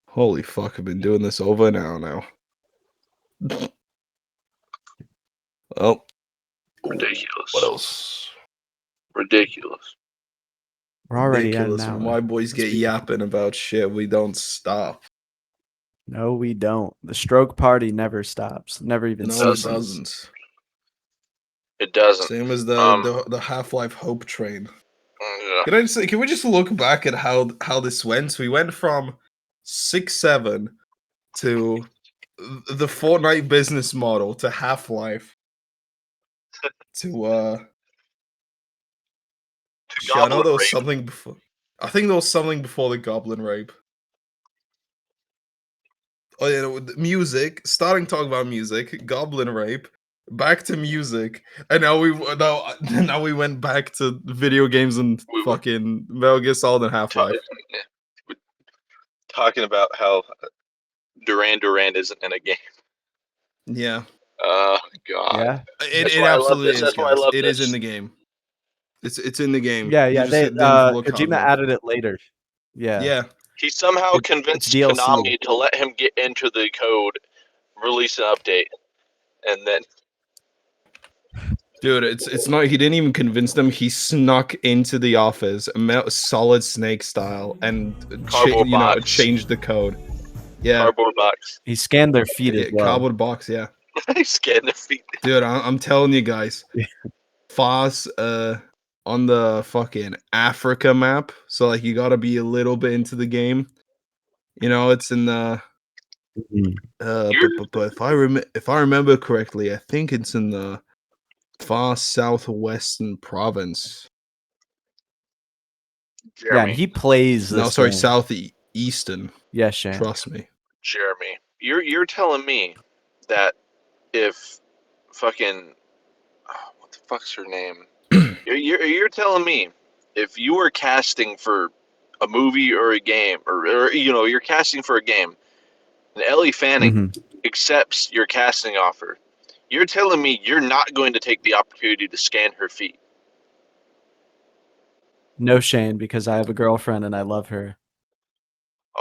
Holy fuck, I've been doing this over an hour now. Well, Ridiculous. what else? Ridiculous. We're already at an Ridiculous. When hour. my boys get yapping about shit, we don't stop. No, we don't. The stroke party never stops. Never even No, it Doesn't. ceases. doesn't. It doesn't. Same as Um, the Half-Life Hope train. yeah. Can we just look back at how this went? We went from 6-7 to the Fortnite business model to Half-Life to shit, I know Goblin there was Rape. something before. I think there was something before the Goblin Rape. Oh yeah, with music. Starting talk about music. Goblin rape. Back to music, and now we went back to video games and We were fucking Metal Gear Solid and Half ta- Life. talking about how Duran Duran isn't in a game. Yeah, Oh God, Yeah. that's it why I love absolutely this. is, That's why I guys. love It is in this. the game. It's in the game. Yeah, You yeah. just They didn't look hard Kojima enough. added it later. Yeah. Yeah, He somehow It's convinced DLC. Konami to let him get into the code, release an update, and then dude, it's not. He didn't even convince them. He snuck into the office, Solid Snake style, and cardboard box, changed the code. Yeah, cardboard box. He scanned their feet as well. cardboard box. Yeah, He's scanning their feet. dude, I'm telling you guys, Yeah. Foss, on the fucking Africa map. So like, you got to be a little bit into the game. You know, it's in the but if I remember correctly, I think it's in the far southwestern province. Yeah, and Jeremy, he plays No, this sorry, game. southeastern. Yes, Shane. Trust me. Jeremy, you're telling me that if fucking what the fuck's her name? You're telling me if you were casting for a movie or a game, or you're casting for a game, and Ellie Fanning Mhm. accepts your casting offer, you're telling me you're not going to take the opportunity to scan her feet. No, Shane, because I have a girlfriend and I love her.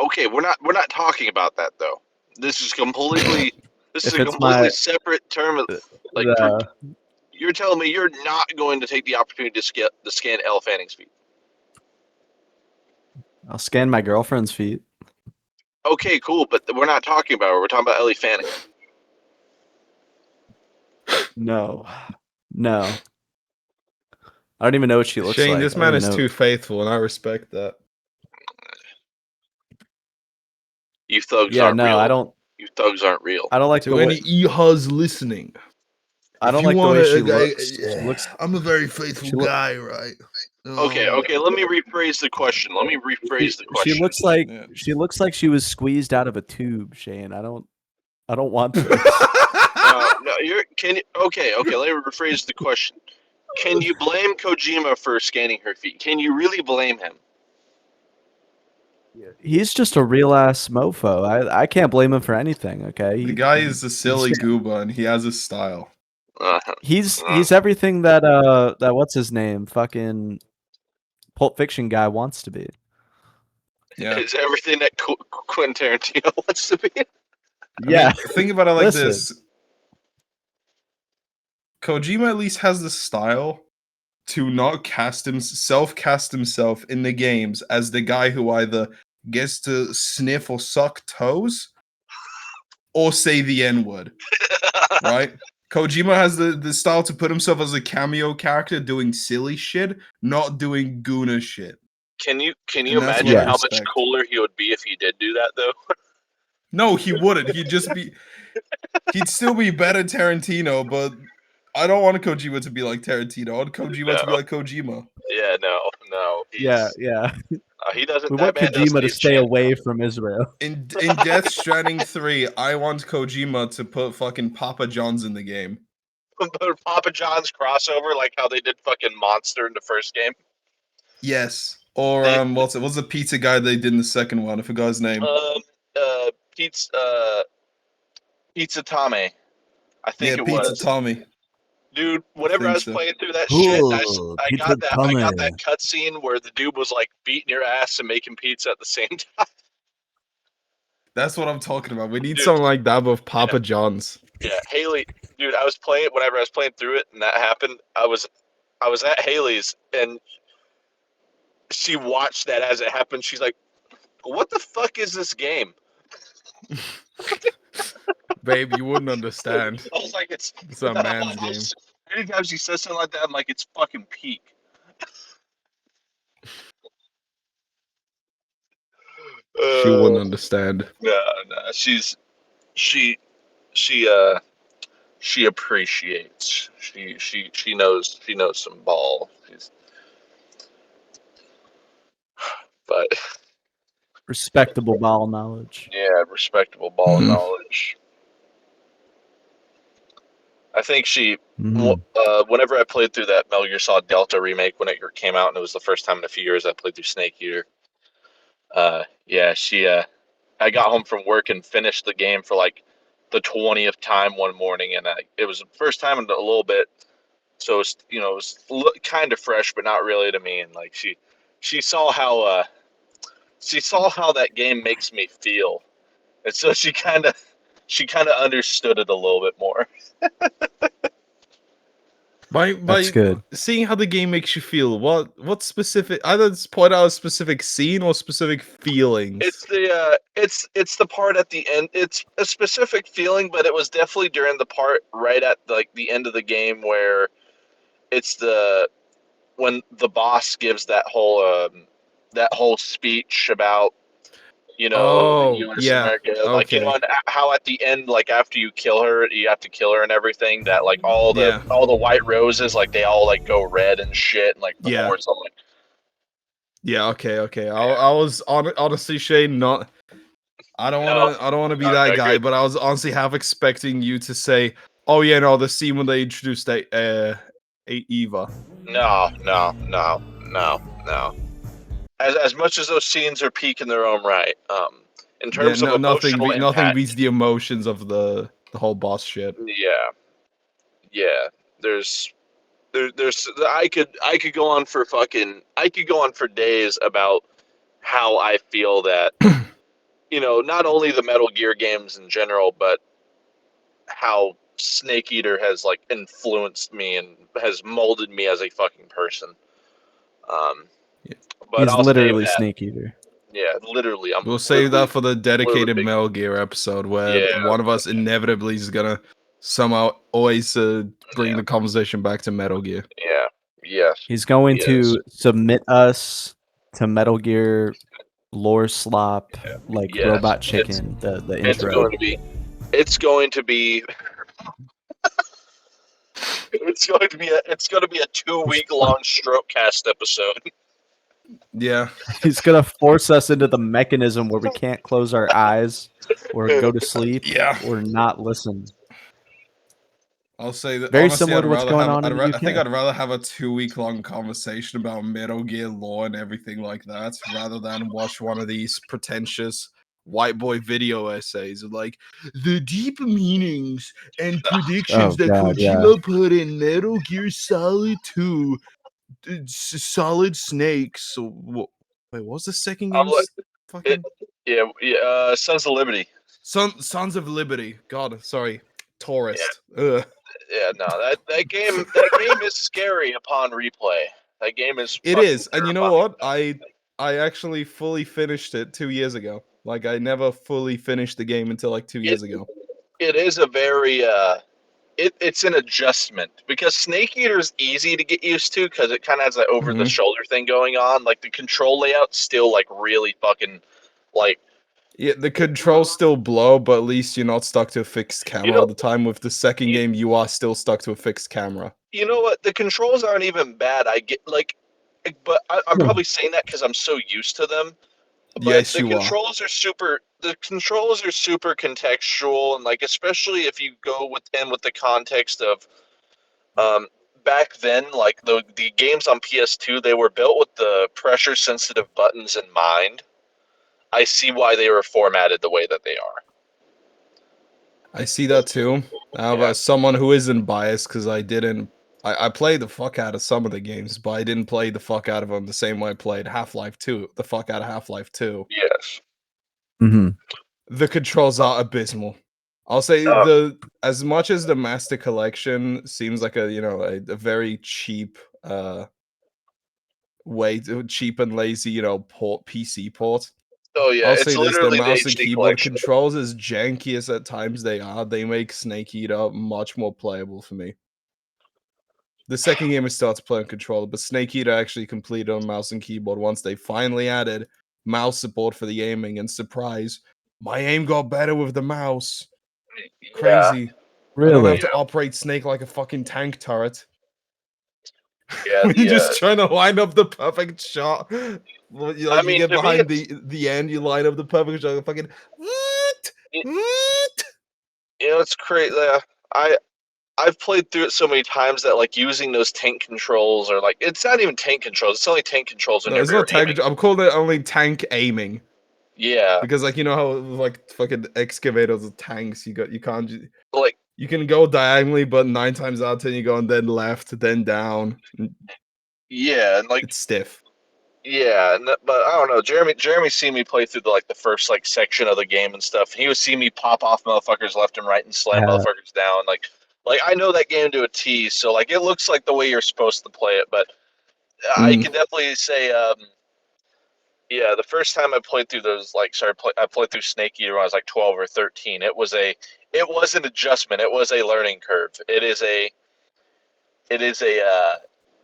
Okay, we're not talking about that though. This is completely If it's my separate term. Like the you're telling me you're not going to take the opportunity to scan Elle Fanning's feet. I'll scan my girlfriend's feet. Okay, cool, but we're not talking about her. We're talking about Ellie Fanning. No. No. I don't even know what she looks Shane, like. this I don't man even is know. too faithful, and I respect that. You thugs Yeah, aren't no, real. I don't You thugs aren't real. I don't like the To way any e-huz listening, I don't if you like the want way a she guy, looks. She looks I'm a very faithful she look guy, right? Okay. Let me rephrase the question. she looks like Yeah. she was squeezed out of a tube, Shane. I don't want this. No, okay. Let me rephrase the question. Can you blame Kojima for scanning her feet? Can you really blame him? He's just a real ass mofo. I can't blame him for anything, okay? The guy is a silly gooba, and he has his style. He's everything that that what's his name? Fucking Pulp Fiction guy wants to be. Yeah. It's everything that Quentin Tarantino wants to be. I Yeah. mean, think about it like Listen. this. Kojima at least has the style to not self-cast himself in the games as the guy who either gets to sniff or suck toes or say the N-word, right? Kojima has the style to put himself as a cameo character doing silly shit, not doing Guna shit. Can you And that's imagine what I how much respect. cooler he would be if he did do that though? No, he wouldn't. He'd still be better Tarantino, but I don't want Kojima to be like Tarantino. I want Kojima to be No. like Kojima. Yeah, no. Yeah. He doesn't. We That want man doesn't Kojima to need stay chance. away from Israel. In Death Stranding 3, I want Kojima to put fucking Papa John's in the game. Papa John's crossover, like how they did fucking Monster in the first game. Yes. Or They, what's the pizza guy they did in the second one? I forgot his name. Pizza Tame, I think Yeah, it Pizza was. Tommy. Dude, I whenever I think was so. playing through that shit, I Pizza got that cutscene where the dude was like beating your ass and making pizza at the same time. That's what I'm talking about. We need Dude. something like that with Papa John's. Yeah, Haley, dude, whenever I was playing through it and that happened, I was at Haley's and she watched that as it happened. She's like, "What the fuck is this game?" Babe, you wouldn't understand. I was like, "It's a man's game." Anytime she says something like that, I'm like, "It's fucking peak." She wouldn't understand. No, she she she appreciates. She knows some ball. But Respectable bowel knowledge. yeah, respectable ball of knowledge. I think whenever I played through that Metal Gear Solid Delta remake when it came out, and it was the first time in a few years I played through Snake Eater. I got home from work and finished the game for like the 20th time one morning, and it was the first time in a little bit, so it was kind of fresh, but not really to me. And like she saw how that game makes me feel, and so she kind of understood it a little bit more. By That's good. seeing how the game makes you feel, what specific, either point out a specific scene or specific feelings. It's the part at the end. It's a specific feeling, but it was definitely during the part right at like the end of the game where it's when the boss gives that whole speech about the Oh, U.S. yeah. America, like Okay. and how at the end, like after you kill her, you have to kill her and everything. That like Yeah. all the white roses, like they all like go red and shit, and like the Yeah. horse, all like Yeah, okay. I was honestly, Shane, not. I don't no, want to be no, that no, guy, good. but I was honestly half expecting you to say, "Oh yeah, no, the scene when they introduced Eva." No. As much as those scenes are peak in their own right, in Yeah, terms of no, emotional nothing impact, beats the emotions of the whole boss shit. yeah. There's there's I could go on for days about how I feel that not only the Metal Gear games in general, but how Snake Eater has like influenced me and has molded me as a fucking person. Um, Yeah. but He's I'll save literally that. Snake Eater. Yeah, literally, I'm We'll save literally that for the literally dedicated big. Metal Gear episode, where Yeah, one of us inevitably is gonna somehow always bring yeah, the conversation back to Metal Gear. yeah. Yes, He's going he is. to submit us to Metal Gear lore slop like Yes, Robot Chicken, the it's intro. going to be it's going to be it's going to be a 2 week long Strokecast episode. Yeah, He's gonna force us into the mechanism where we can't close our eyes or go to sleep yeah. or not listen. I'll say that Very honestly, similar to what's going on in the I think UK. I'd rather have a 2 week long conversation about Metal Gear lore and everything like that, rather than watch one of these pretentious white boy video essays of like the deep meanings and predictions Oh that god, yeah. Kojima put in Metal Gear Solid 2, Solid Snake. So wait, what was the second I'll, game's it, fucking Sons of Liberty. Sons of Liberty? God, sorry, Yeah, Tourist. Ugh. yeah. No, that game is scary upon replay. That game is It fucking is, and you know terrifying. what? I actually fully finished it 2 years ago. Like I never fully finished the game until like 2 years It ago. it is a very it's an adjustment because Snake Eater is easy to get used to because it kind of has that over the Mhm. shoulder thing going on. Like the control layout still like really fucking like Yeah, the controls still blow, but at least you're not stuck to a fixed you camera know all the time. With the second you, game, you are still stuck to a fixed camera. you know what, the controls aren't even bad. I get like, but I'm probably saying that because I'm so used to them. But Yes, you are. the controls are super contextual, and like especially if you go with the context of um back then, like the games on PS2, they were built with the pressure sensitive buttons in mind. I see why they were formatted the way that they are. I see that too. Yeah. As someone who isn't biased, because I played the fuck out of some of the games, but I didn't play the fuck out of them the same way I played Half-Life 2, the fuck out of Half-Life 2. Yes. Mm-hmm. The controls are abysmal. I'll say Uh, as much as the Master Collection seems like a very cheap cheap and lazy, port PC port. oh yeah, I'll it's say this, the literally the mouse and HD keyboard collection. controls, as janky as at times they are, they make Snake Eater much more playable for me. The second game I started playing controller, but Snake Eater actually completed on mouse and keyboard once they finally added mouse support for the aiming, and surprise, my aim got better with the mouse. Yeah, Crazy. I don't have Really? to operate Snake like a fucking tank turret. yeah. When you're just trying to line up the perfect shot. Well, you I you mean, get to me, behind it's the end, you line up the perfect shot, fucking what? You know, it's crazy. I've played through it so many times that like using those tank controls or like it's not even tank controls. It's only tank controls No, it's whenever you're not tank. aiming. I'm calling it only tank aiming Yeah, because, like, you know how like fucking excavators or tanks, you can't like you can go diagonally, but 9 times out of 10 you go and then left, then down. yeah, and like It's stiff. yeah, but I don't know. Jeremy seen me play through the first like section of the game and stuff. He was seeing me pop off motherfuckers left and right and slam Uh, motherfuckers down. Like I know that game to a T. So like it looks like the way you're supposed to play it. But I Mm. can definitely say, yeah, the first time I played through those I played through Snake Eater when I was like 12 or 13. It was an adjustment. It was a learning curve. It is a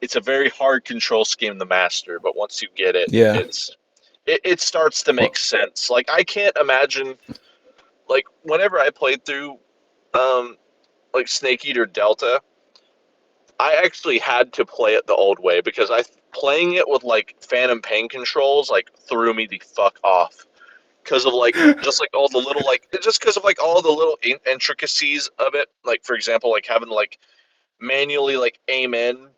it's a very hard control scheme to master. But once you get it, Yeah. it starts to Well, make sense. Like I can't imagine like whenever I played through um like Snake Eater Delta, I actually had to play it the old way because I playing it with like Phantom Pain controls like threw me the fuck off because of like just like all the little like just because of like all the little intricacies of it. Like for example, like having to like manually like aim in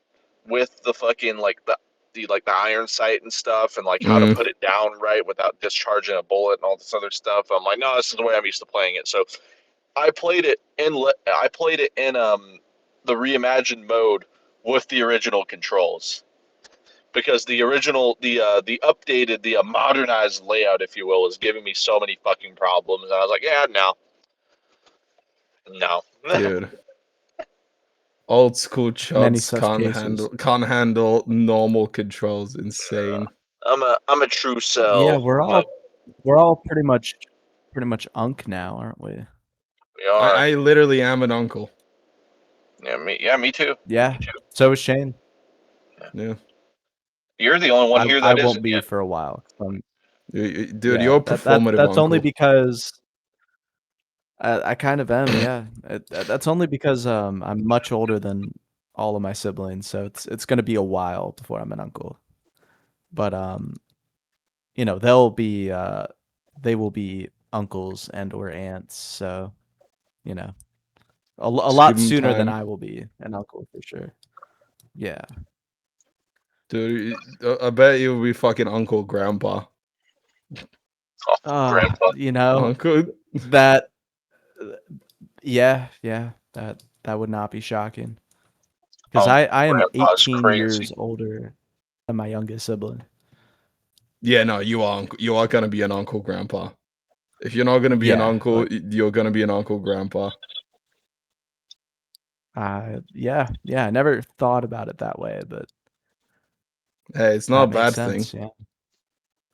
with the fucking like the iron sight and stuff and like how to mm, put it down right without discharging a bullet and all this other stuff. I'm like, no, this is the way I'm used to playing it. So I played it in the reimagined mode with the original controls because the original the updated the modernized layout, if you will, is giving me so many fucking problems. And I was like, yeah, no. dude. Old school many chuds such cases. can't handle normal controls. Insane. I'm a true Yeah, cell, but we're all pretty much unk now, aren't we? we are. I literally am an uncle. Yeah, me too. Yeah. So is Shane. Yeah. You're the only one here I that won't isn't be yet. for a while. Dude, Yeah, you're a performative that's only uncle. because I kind of am. Yeah, that's only because I'm much older than all of my siblings, so it's gonna be a while before I'm an uncle. But they will be uncles and or aunts, so you know, a Just give lot him sooner than time. I will be an uncle for sure. Yeah. Dude, I bet you'll be fucking uncle grandpa. Oh, Ah, grandpa. Uncle. that yeah, that would not be shocking because Oh, I am grandpa's 18 crazy. years older than my youngest sibling. Yeah, no, you are you are gonna be an uncle grandpa. If you're not gonna be an Yeah, uncle, like you're gonna be an uncle grandpa. yeah, I never thought about it that way, but Hey, it's not a that makes bad thing. sense. Yeah.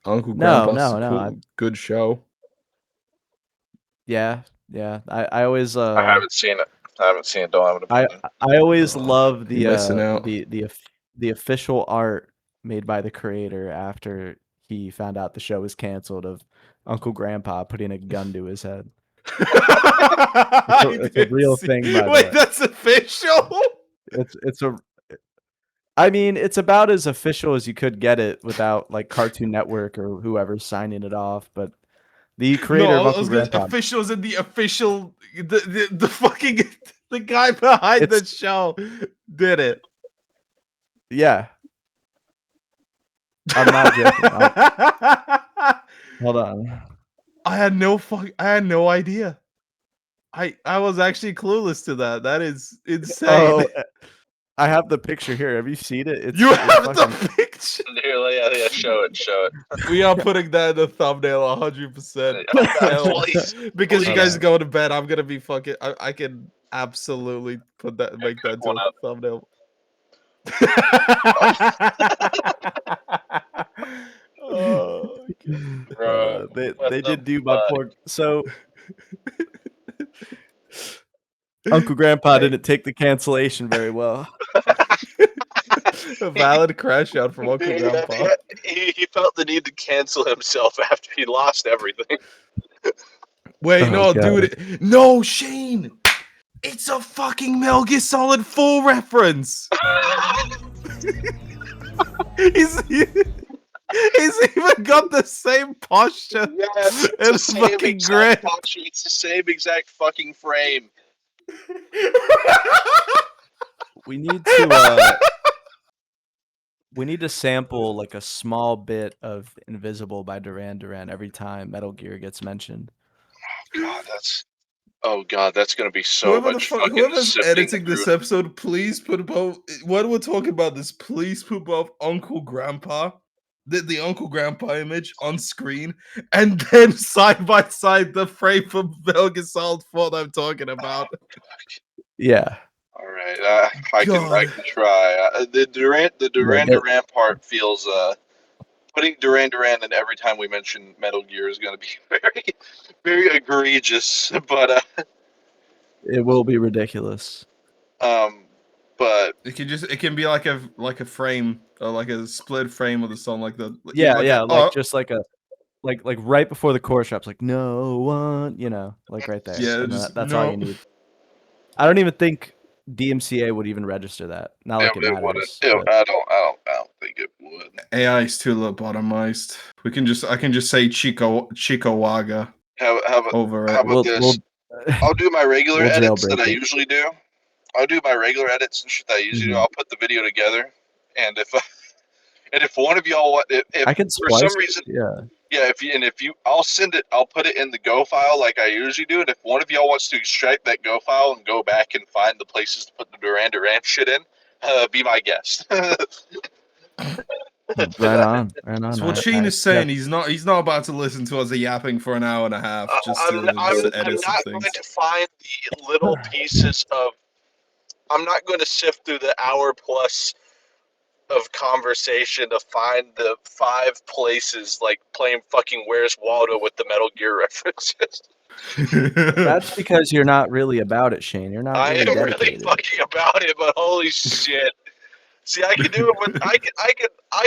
Uncle No, grandpa's a no, no. cool, good show. Yeah. I always I haven't seen it. I haven't seen it. Don't have an I opinion. I always Oh, love you're missing out. the official art made by the creator after he found out the show was canceled of Uncle Grandpa putting a gun to his head. I It's a did real see. thing, by the Wait, way. that's official. It's a I mean, it's about as official as you could get it without like Cartoon Network or whoever's signing it off, but the No, creator of I Uncle was gonna Grandpa, officials in the official the fucking the guy behind the it's show did it. yeah, I'm not joking. Hold on. I had no idea. I was actually clueless to that. That is insane. Oh, I have the picture here. Have you seen it? You It's have the fucking picture. Here, yeah, show it. We are putting that in the thumbnail 100%. Oh God, Hell, please, because you Hold guys on. go to bed, I'm gonna be fucking. I can absolutely make that cook into one a up, thumbnail. Oh, Hold bro. on. What They the did do my fuck? poor so Uncle Grandpa hey, didn't take the cancellation very well. a valid crash out from Uncle Grandpa. He felt the need to cancel himself after he lost everything. Wait, Oh no, god. dude, no, Shane, it's a fucking Metal Gear Solid 4 reference. He's He's even got the same posture Yes, it's and the same fucking exact grip. posture. It's the same exact fucking frame. We need to sample like a small bit of Invisible by Duran Duran every time Metal Gear gets mentioned. God, that's gonna be so much fucking Whoever's sifting editing through. this episode, please put both. When we're talking about this, please put both Uncle Grandpa, the Uncle Grandpa image on screen, and then side by side the frame from Metal Gear Solid 4 that I'm talking about. Yeah. All right, I can try. The Duran get- Duran part feels putting Duran Duran in every time we mention Metal Gear is going to be very, very egregious. But It will be ridiculous. but It can be like a frame or like a split frame of the song, like the Yeah, like yeah, a, like just like a like right before the chorus drops, like no one, like right there. yeah, And just that's all you need. I don't even think DMCA would even register that. Not like it it wouldn't. matters. But I don't think it would. AI is too lobotomized. I can just say Chikawaga How over how it. about this? I'll do my regular we'll edits that jailbreak I it. usually do. I'll do my regular edits and shit that I usually do. Mhm. I'll put the video together, and if one of y'all want, if I can for some splice. reason, Yeah. yeah, if you, I'll send it. I'll put it in the Go file like I usually do. And if one of y'all wants to extract that Go file and go back and find the places to put the Duran Duran shit in, be my guest. Right on. Right on. So what Sheen is saying, he's not about to listen to us yapping for an hour and a half just to I'm edit some not things. going to find the little pieces of. I'm not going to sift through the hour plus of conversation to find the 5 places like playing fucking Where's Waldo with the Metal Gear references. That's because you're not really about it, Shane. You're not I really am really dedicated. fucking about it, but holy shit. See, I could do it with I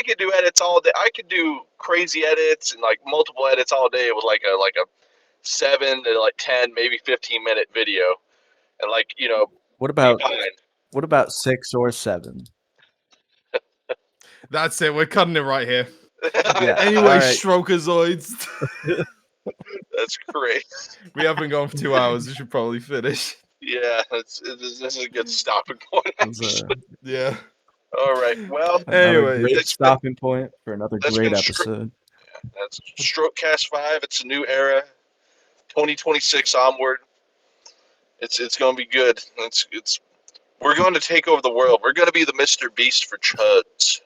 could do edits all day. I could do crazy edits and like multiple edits all day with like a 7 to like 10, maybe 15-minute video, and What be about fine. 6 or 7? That's it. We're cutting it right here. Yeah. Anyway, All right. Strokazoids. That's great. We have been going for 2 hours. We should probably finish. Yeah, this is a good stopping point. Actually. Yeah. All right. Well, Another Anyway, great that's stopping point for another that's great been episode. that's Strokecast 5. It's a new era. 2026 onward. It's going to be good. It's we're going to take over the world. We're going to be the Mr. Beast for chuds.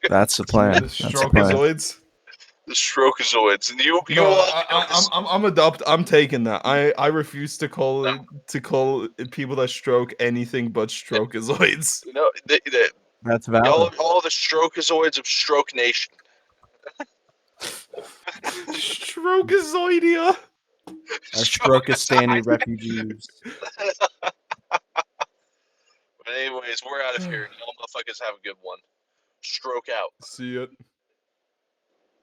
That's the the plan. That's the plan. Strokazoids. The Strokazoids, and you No, will have this. I'm taking that. I refuse to call people that stroke anything but Strokazoids. That's valid. All the Strokazoids of Stroke Nation. Strokazoidia. Our Strokistani refugees. But anyways, we're out of here. Y'all motherfuckers have a good one. Stroke out. See it.